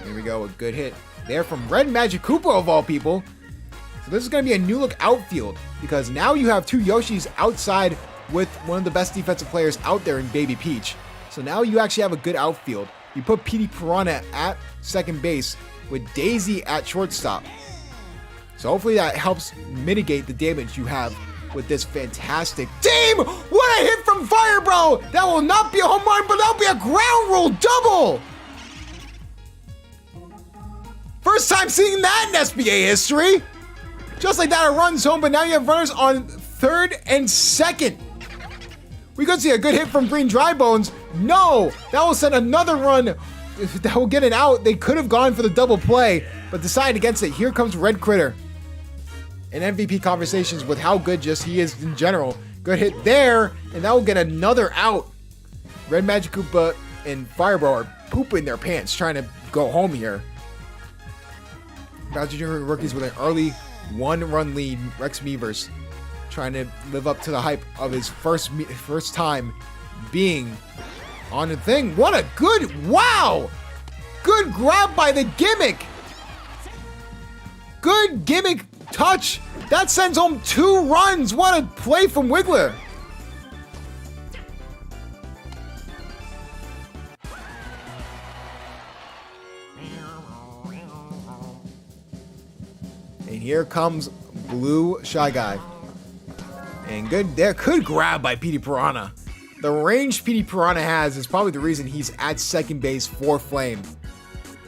Here we go, a good hit there from Red Magic Koopa of all people. So this is going to be a new look outfield because now you have two Yoshis outside with one of the best defensive players out there in Baby Peach. So now you actually have a good outfield. You put PD Piranha at second base with Daisy at shortstop. So hopefully that helps mitigate the damage you have with this fantastic team. What a hit from Fire Bro! That will not be a home run, but that'll be a ground rule double! First time seeing that in SBA history. Just like that, it runs home, but now you have runners on third and second. We could see a good hit from Green Dry Bones. No, that will send another run. That will get it out. They could have gone for the double play, but decided against it. Here comes Red Critter. In MVP conversations with how good just he is in general. Good hit there, and that will get another out. Red Magic Koopa and Fireball are pooping their pants trying to go home here. Bowser Jr. rookies with an early 1-run lead. Rex Meavers trying to live up to the hype of his first time being on the thing. What a good, wow! Good grab by the gimmick. Good gimmick touch. That sends home 2 runs. What a play from Wiggler. And here comes Blue Shy Guy. And good there. Good grab by Petey Piranha. The range Petey Piranha has is probably the reason he's at second base for Flame.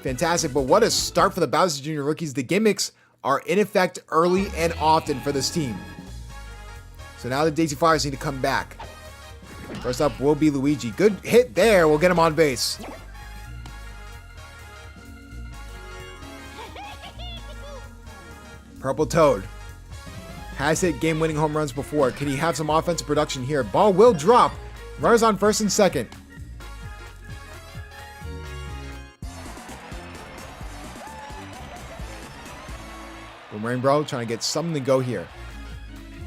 Fantastic, but what a start for the Bowser Jr. rookies. The gimmicks are in effect early and often for this team. So now the Daisy Flyers need to come back. First up will be Luigi. Good hit there. We'll get him on base. Purple Toad has hit game-winning home runs before. Can he have some offensive production here? Ball will drop. Runners on first and second. Boomerang Bro trying to get something to go here.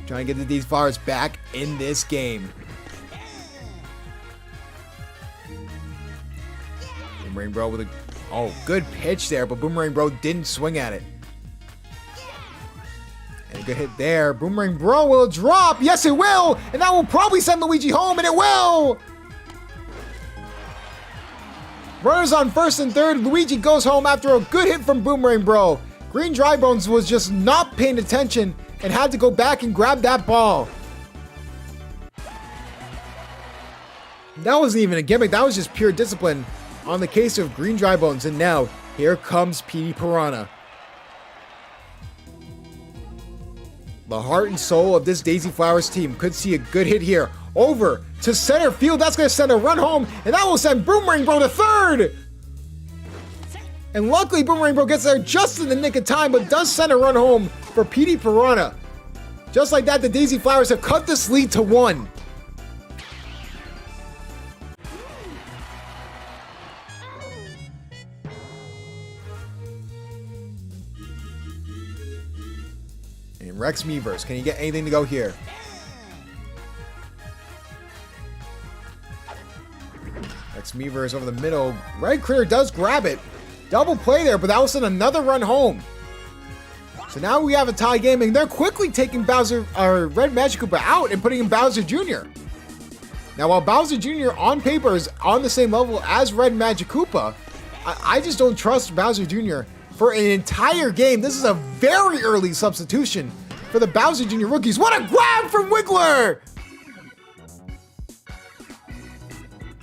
Trying to get these Flyers back in this game. Boomerang Bro with a good pitch there, but Boomerang Bro didn't swing at it. And a good hit there. Boomerang Bro will drop. Yes, it will. And that will probably send Luigi home, and it will. Runners on first and third. Luigi goes home after a good hit from Boomerang Bro. Green Dry Bones was just not paying attention and had to go back and grab that ball. That wasn't even a gimmick. That was just pure discipline on the case of Green Dry Bones. And now, here comes Petey Piranha. The heart and soul of this Daisy Flowers team could see a good hit here. Over to center field. That's going to send a run home. And that will send Boomerang Bro to third. And luckily, Boomerang Bro gets there just in the nick of time, but does send a run home for Petey Piranha. Just like that, the Daisy Flowers have cut this lead to 1. And Rex Meavers, can he get anything to go here? Rex Meavers over the middle. Red Critter does grab it. Double play there, but that will send another run home. So now we have a tie game, and they're quickly taking Red Magic Koopa out and putting in Bowser Jr. Now, while Bowser Jr. on paper is on the same level as Red Magic Koopa, I just don't trust Bowser Jr. for an entire game. This is a very early substitution for the Bowser Jr. rookies. What a grab from Wiggler!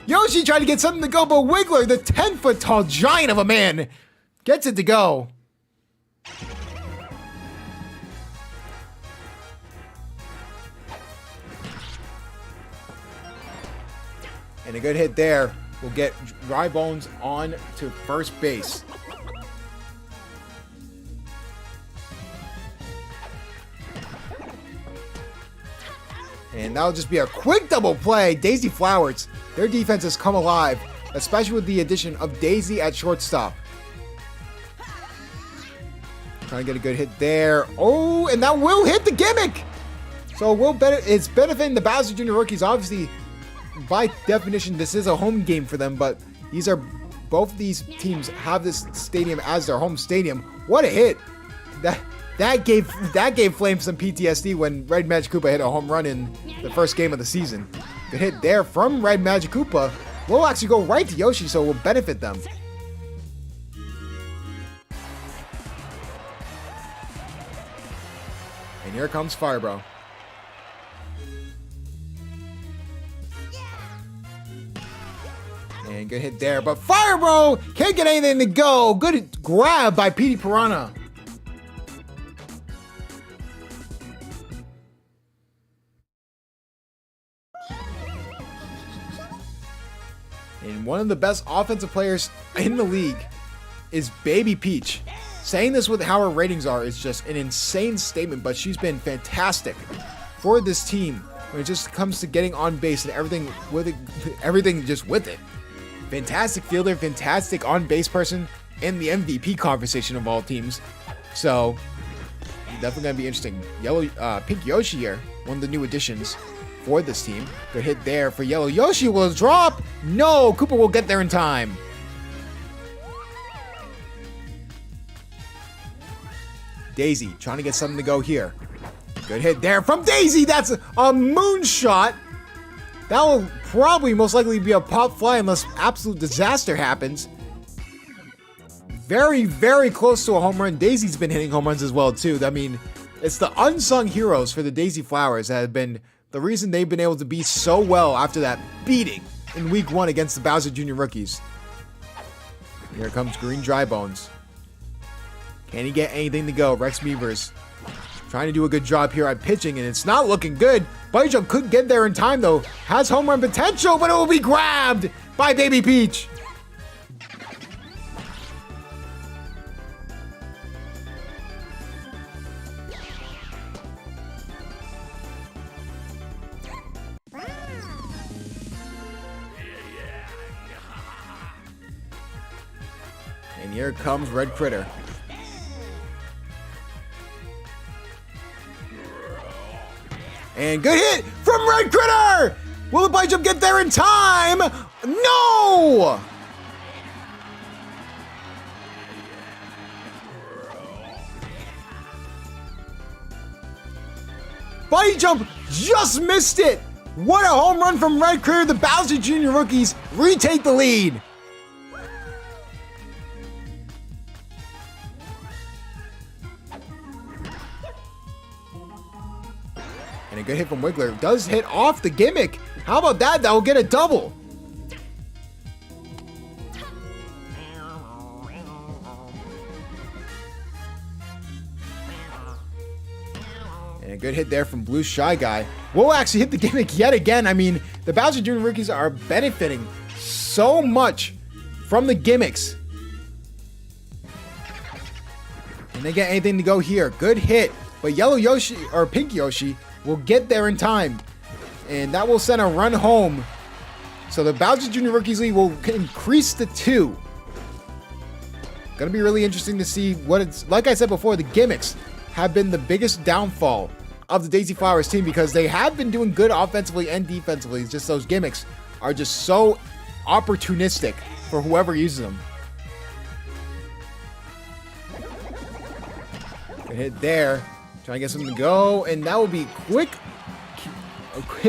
Yoshi tried to get something to go, but Wiggler, the 10-foot tall giant of a man, gets it to go. And a good hit there will get Dry Bones on to first base. And that'll just be a quick double play. Daisy Flowers, their defense has come alive, especially with the addition of Daisy at shortstop. Trying to get a good hit there. Oh, and that will hit the gimmick. So it's benefiting the Bowser Jr. rookies. Obviously, by definition, this is a home game for them, but both of these teams have this stadium as their home stadium. What a hit. That gave Flame some PTSD when Red Magic Koopa hit a home run in the first game of the season. Good hit there from Red Magic Koopa will actually go right to Yoshi, so it will benefit them. And here comes Firebro. And good hit there, but Firebro can't get anything to go. Good grab by Petey Piranha. And one of the best offensive players in the league is Baby Peach. Saying this with how her ratings are is just an insane statement, but she's been fantastic for this team when it just comes to getting on base and everything with it, everything just with it. Fantastic fielder, fantastic on base person, in the MVP conversation of all teams. So definitely gonna be interesting. Pink Yoshi here, one of the new additions for this team. Good hit there for Yellow Yoshi. Will drop. No, Cooper will get there in time. Daisy trying to get something to go here. Good hit there from Daisy. That's a moonshot. That will probably most likely be a pop fly unless absolute disaster happens. Very, very close to a home run. Daisy's been hitting home runs as well too. I mean, it's the unsung heroes for the Daisy Flowers that have been the reason they've been able to be so well after that beating in week 1 against the Bowser Jr. rookies. Here comes Green Dry Bones. Can he get anything to go? Rex Beavers trying to do a good job here at pitching, and it's not looking good. Buddy Jump could get there in time, though. Has home run potential, but it will be grabbed by Baby Peach. And here comes Red Critter. And good hit from Red Critter! Will the Bite Jump get there in time? No! Bite Jump just missed it! What a home run from Red Critter. The Bowser Jr. rookies retake the lead. And a good hit from Wiggler. Does hit off the gimmick. How about that? That will get a double. And a good hit there from Blue Shy Guy. We'll actually hit the gimmick yet again. I mean, the Bowser Jr. rookies are benefiting so much from the gimmicks. And they get anything to go here. Good hit. But Yellow Yoshi, or Pink Yoshi, will get there in time. And that will send a run home. So the Bowser Jr. Rookies League will increase to 2. Gonna be really interesting to see what it's... Like I said before, the gimmicks have been the biggest downfall of the Daisy Flowers team because they have been doing good offensively and defensively. It's just those gimmicks are just so opportunistic for whoever uses them. Good hit there. Trying to get something to go, and that will be a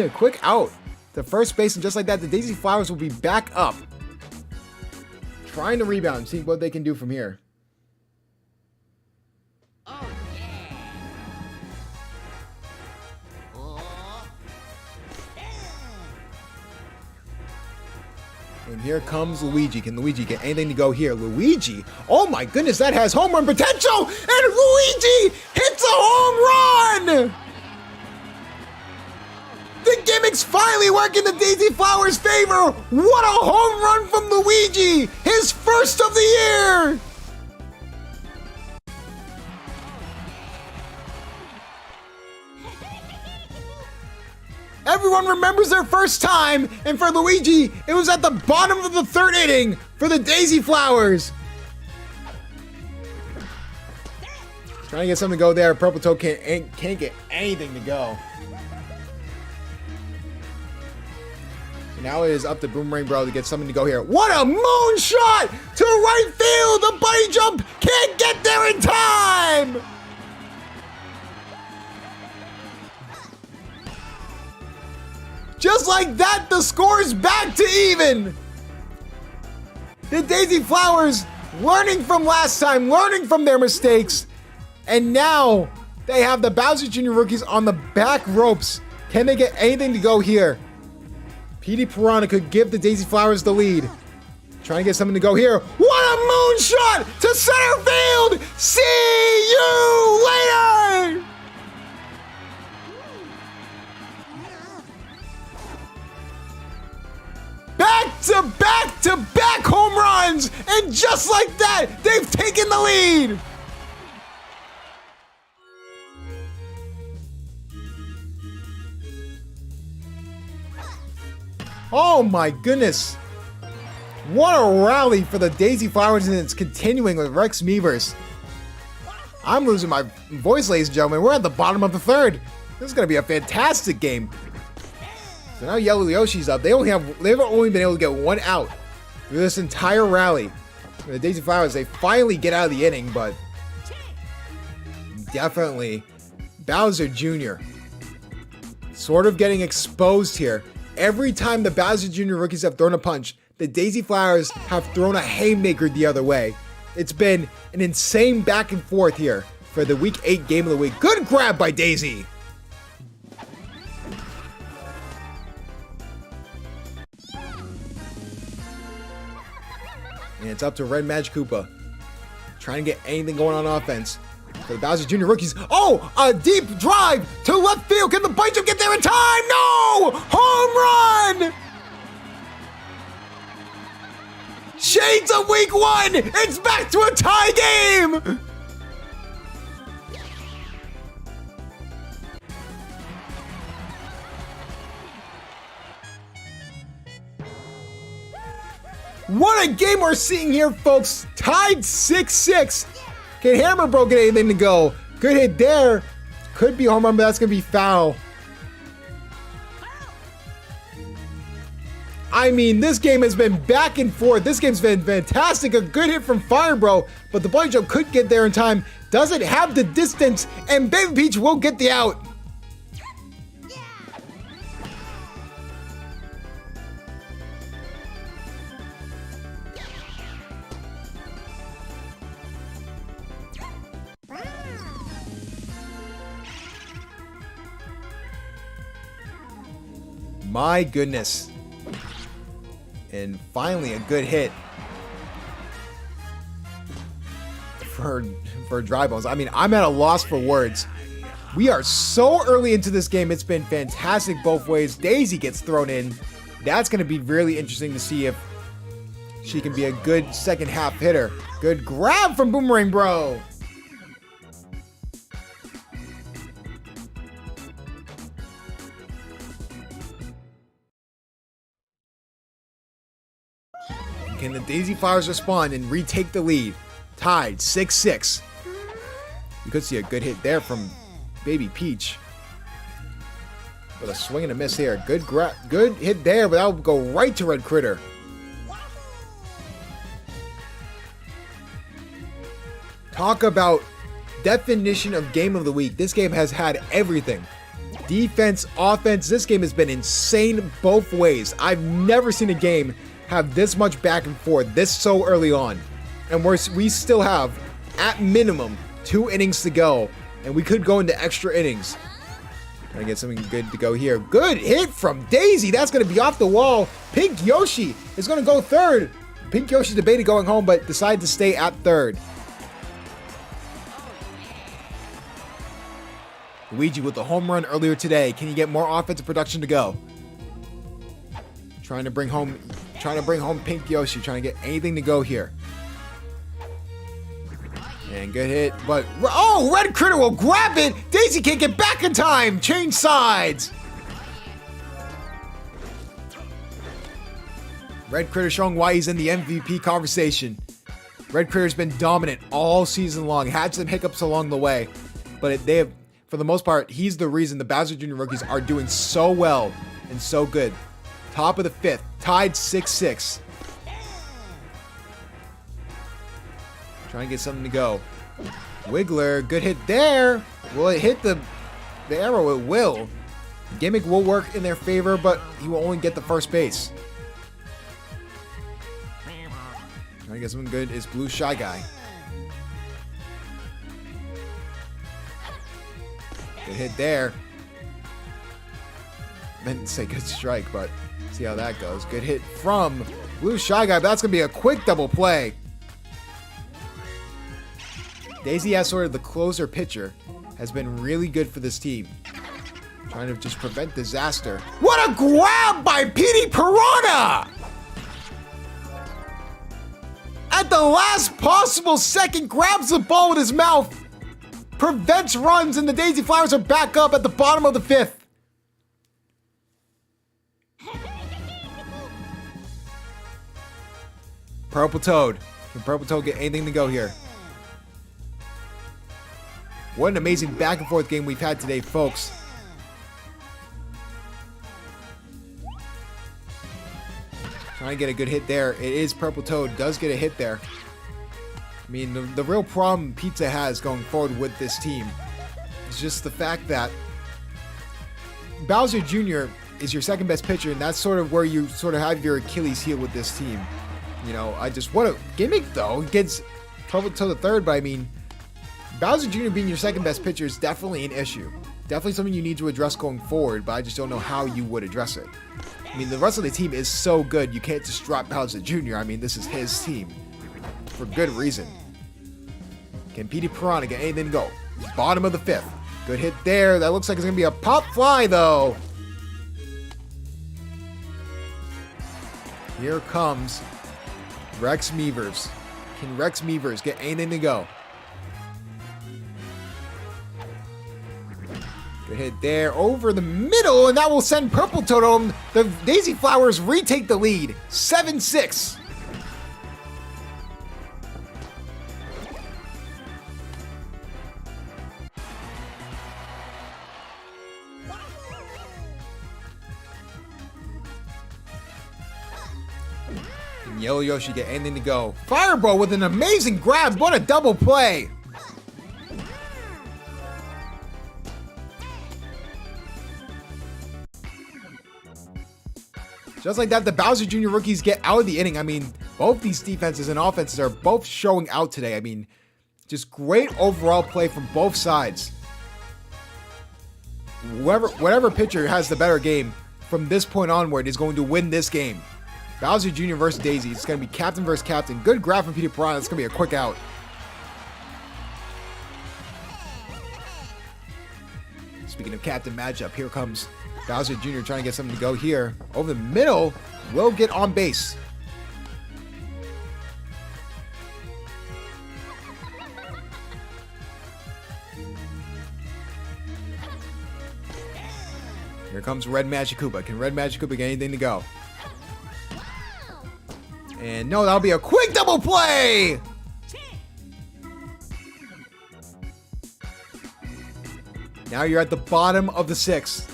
quick out to first base, and just like that, the Daisy Flowers will be back up, trying to rebound and see what they can do from here. Oh, yeah. And here comes Luigi. Can Luigi get anything to go here? Luigi, oh my goodness, that has home run potential, and Luigi hits a home run! The gimmicks finally work in the Daisy Flowers' favor. What a home run from Luigi, his first of the year! Everyone remembers their first time, and for Luigi, it was at the bottom of the 3rd inning for the Daisy Flowers. Trying to get something to go there. Purple Toe can't get anything to go. And now it is up to Boomerang Bro to get something to go here. What a moonshot to right field! The Bunny Jump can't get there in time! Just like that, the score is back to even. The Daisy Flowers learning from last time, learning from their mistakes. And now they have the Bowser Jr. rookies on the back ropes. Can they get anything to go here? Petey Piranha could give the Daisy Flowers the lead. Trying to get something to go here. What a moonshot to center field. See you later. Back-to-back And just like that, they've taken the lead. Oh my goodness. What a rally for the Daisy Flowers, and it's continuing with Rex Meavers. I'm losing my voice, ladies and gentlemen. We're at the bottom of the third. This is going to be a fantastic game. So now Yellow Yoshi's up. They've only been able to get one out through this entire rally. The Daisy Flowers, they finally get out of the inning, but definitely Bowser Jr. sort of getting exposed here. Every time the Bowser Jr. rookies have thrown a punch, the Daisy Flowers have thrown a haymaker the other way. It's been an insane back and forth here for the Week 8 Game of the Week. Good grab by Daisy. And it's up to Red Magic Koopa. Trying to get anything going on offense. For the Bowser Jr. rookies. Oh, a deep drive to left field. Can the Bite Jump get there in time? No! Home run! Shades of Week 1! It's back to a tie game! What a game we're seeing here, folks. Tied 6-6. Can Hammer Bro get anything to go? Good hit there. Could be home run, but that's going to be foul. I mean, this game has been back and forth. This game's been fantastic. A good hit from Fire Bro, but the Bunny Jump could get there in time. Doesn't have the distance, and Baby Peach will get the out. My goodness. And finally a good hit for Dry Bones. I mean, I'm at a loss for words. We are so early into this game. It's been fantastic both ways. Daisy gets thrown in. That's going to be really interesting to see if she can be a good second half hitter. Good grab from Boomerang Bro. Can the Daisy Flowers respond and retake the lead? Tied 6-6. You could see a good hit there from Baby Peach. With a swing and a miss here. Good hit there, but that will go right to Red Critter. Talk about definition of game of the week. This game has had everything. Defense, offense. This game has been insane both ways. I've never seen a game have this much back and forth this so early on, and we still have at minimum 2 innings to go, and we could go into extra innings. Trying to get something good to go here. Good hit from Daisy. That's going to be off the wall. Pink Yoshi is going to go third. Pink Yoshi debated going home, but decided to stay at third. Luigi with the home run earlier today. Can you get more offensive production to go? Trying to bring home Pink Yoshi, trying to get anything to go here. And good hit, but oh, Red Critter will grab it. Daisy can't get back in time. Change sides. Red Critter showing why he's in the MVP conversation. Red Critter's been dominant all season long. Had some hiccups along the way, but they have, for the most part, he's the reason the Bowser Jr. rookies are doing so well and so good. Top of the 5th, tied 6-6. Trying to get something to go. Wiggler, good hit there. Will it hit the arrow? It will. Gimmick will work in their favor, but he will only get the first base. Trying to get something good is Blue Shy Guy. Good hit there. Meant to say good strike, but see how that goes. Good hit from Blue Shy Guy, but that's going to be a quick double play. Daisy, as sort of the closer pitcher, has been really good for this team. Trying to just prevent disaster. What a grab by Petey Piranha! At at the last possible second, grabs the ball with his mouth, prevents runs, and the Daisy Flowers are back up at the bottom of the 5th. Purple Toad. Can Purple Toad get anything to go here? What an amazing back and forth game we've had today, folks. Trying to get a good hit there. It is Purple Toad. Does get a hit there. I mean, the real problem Pizza has going forward with this team is just the fact that Bowser Jr. is your second best pitcher, and that's sort of where you sort of have your Achilles heel with this team. You know, I just want to gimmick though. He gets Purple Toad the third, but I mean, Bowser Jr. being your second best pitcher is definitely an issue. Definitely something you need to address going forward, but I just don't know how you would address it. I mean, the rest of the team is so good, you can't just drop Bowser Jr. I mean, this is his team. For good reason. Can Petey Piranha get anything to go? Bottom of the 5th. Good hit there. That looks like it's going to be a pop fly, though. Here comes Rex Meavers. Can Rex Meavers get anything to go? Good hit there over the middle, and that will send Purple Toad home. The Daisy Flowers retake the lead, 7-6. Can Yellow Yoshi get anything to go? Fireball with an amazing grab. What a double play. Just like that, the Bowser Jr. rookies get out of the inning. I mean, both these defenses and offenses are both showing out today. I mean, just great overall play from both sides. Whatever pitcher has the better game from this point onward is going to win this game. Bowser Jr. versus Daisy. It's going to be captain versus captain. Good grab from Petey Piranha. It's going to be a quick out. Speaking of captain matchup, here comes Bowser Jr. trying to get something to go here. Over the middle, will get on base. Here comes Red Magic Koopa. Can Red Magic Koopa get anything to go? And no, that'll be a quick double play! Now you're at the bottom of the 6th.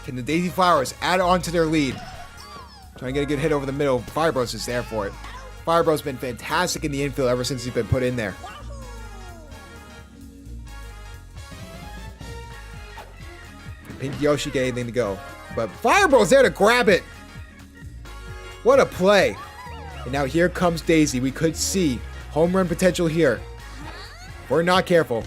Can the Daisy Flowers add on to their lead? Trying to get a good hit over the middle. Firebros is there for it. Firebros been fantastic in the infield ever since he's been put in there. Can Pink Yoshi get anything to go? But Firebros there to grab it. What a play. And now here comes Daisy. We could see home run potential here. We're not careful.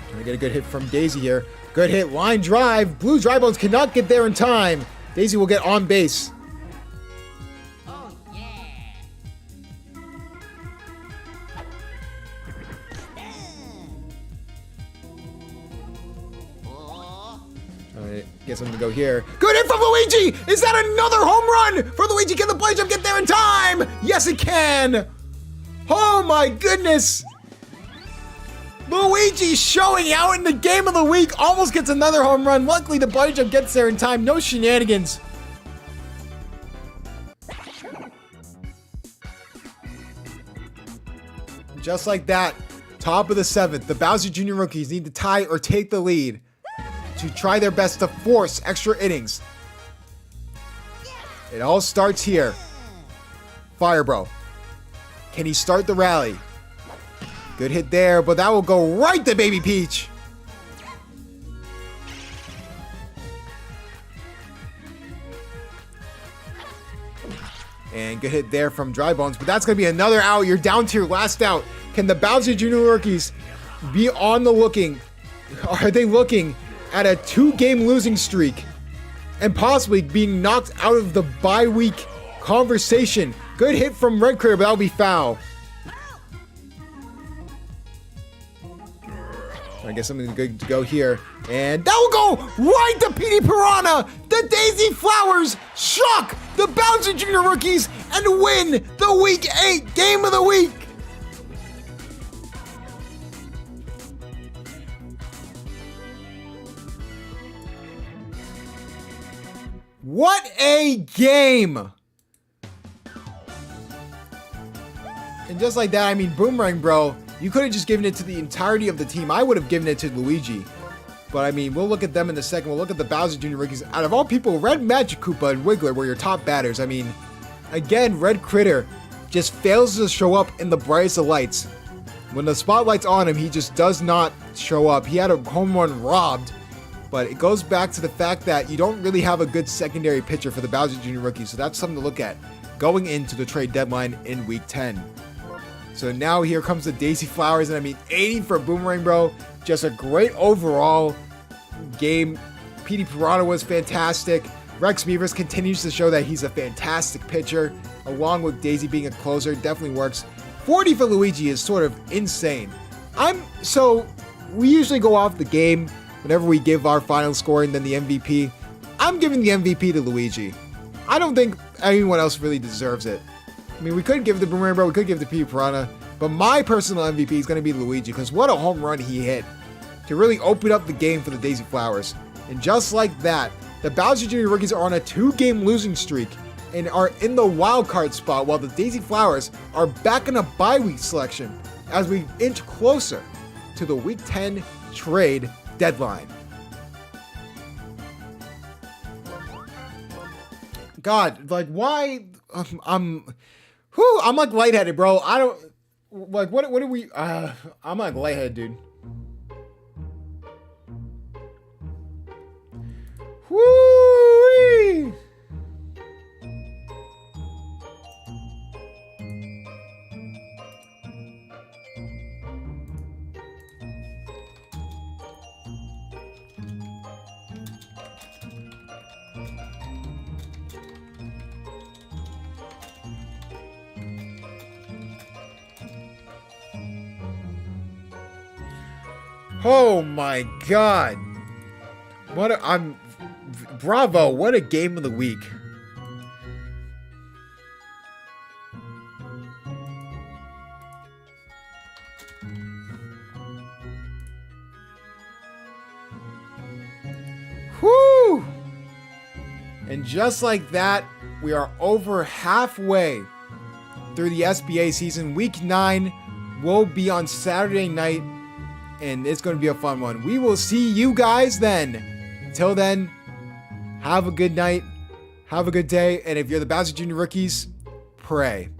Trying to get a good hit from Daisy here. Good hit, line drive. Blue Dry Bones cannot get there in time. Daisy will get on base. Oh, yeah. Get something to go here. Good hit from Luigi! Is that another home run for Luigi? Can the play jump get there in time? Yes, it can! Oh my goodness! Luigi showing out in the game of the week. Almost gets another home run. Luckily, the play jump gets there in time. No shenanigans. Just like that, top of the 7th, the Bowser Jr. rookies need to tie or take the lead to try their best to force extra innings. It all starts here. Firebro. Can he start the rally? Good hit there, but that will go right to Baby Peach. And good hit there from Dry Bones, but that's going to be another out. You're down to your last out. Can the Bowser Jr. rookies be on the looking? Are they looking at a 2-game losing streak and possibly being knocked out of the bye week conversation? Good hit from Red Critter, but that'll be foul. I guess something good to go here. And that will go right to PD Piranha. The Daisy Flowers shock the Bowser Jr. rookies and win the Week 8 Game of the Week. What a game! And just like that, I mean, Boomerang Bro, you could have just given it to the entirety of the team. I would have given it to Luigi. But I mean, we'll look at them in a second. We'll look at the Bowser Jr. rookies. Out of all people, Red Magic Koopa and Wiggler were your top batters. I mean, again, Red Critter just fails to show up in the brightest of lights. When the spotlight's on him, he just does not show up. He had a home run robbed. But it goes back to the fact that you don't really have a good secondary pitcher for the Bowser Jr. rookies. So that's something to look at going into the trade deadline in Week 10. So now here comes the Daisy Flowers, and I mean 80 for Boomerang Bro. Just a great overall game. PD Piranha was fantastic. Rex Beavers continues to show that he's a fantastic pitcher, along with Daisy being a closer. Definitely works. 40 for Luigi is sort of insane. So we usually go off the game whenever we give our final score and then the MVP. I'm giving the MVP to Luigi. I don't think anyone else really deserves it. I mean, we could give it to Boomerang Bro, we could give it to PD Piranha, but my personal MVP is going to be Luigi, because what a home run he hit to really open up the game for the Daisy Flowers. And just like that, the Bowser Jr. rookies are on a 2-game losing streak and are in the wild card spot, while the Daisy Flowers are back in a bye week selection as we inch closer to the Week 10 trade deadline. God, like, why? I'm like lightheaded, bro. I don't like what do we? I'm like lightheaded, dude. Woo! Oh my God. Bravo, what a game of the week. Whoo! And just like that, we are over halfway through the SBA season. Week 9 will be on Saturday night, and it's going to be a fun one. We will see you guys then. Until then, have a good night, have a good day, and if you're the Bowser Jr. rookies, pray.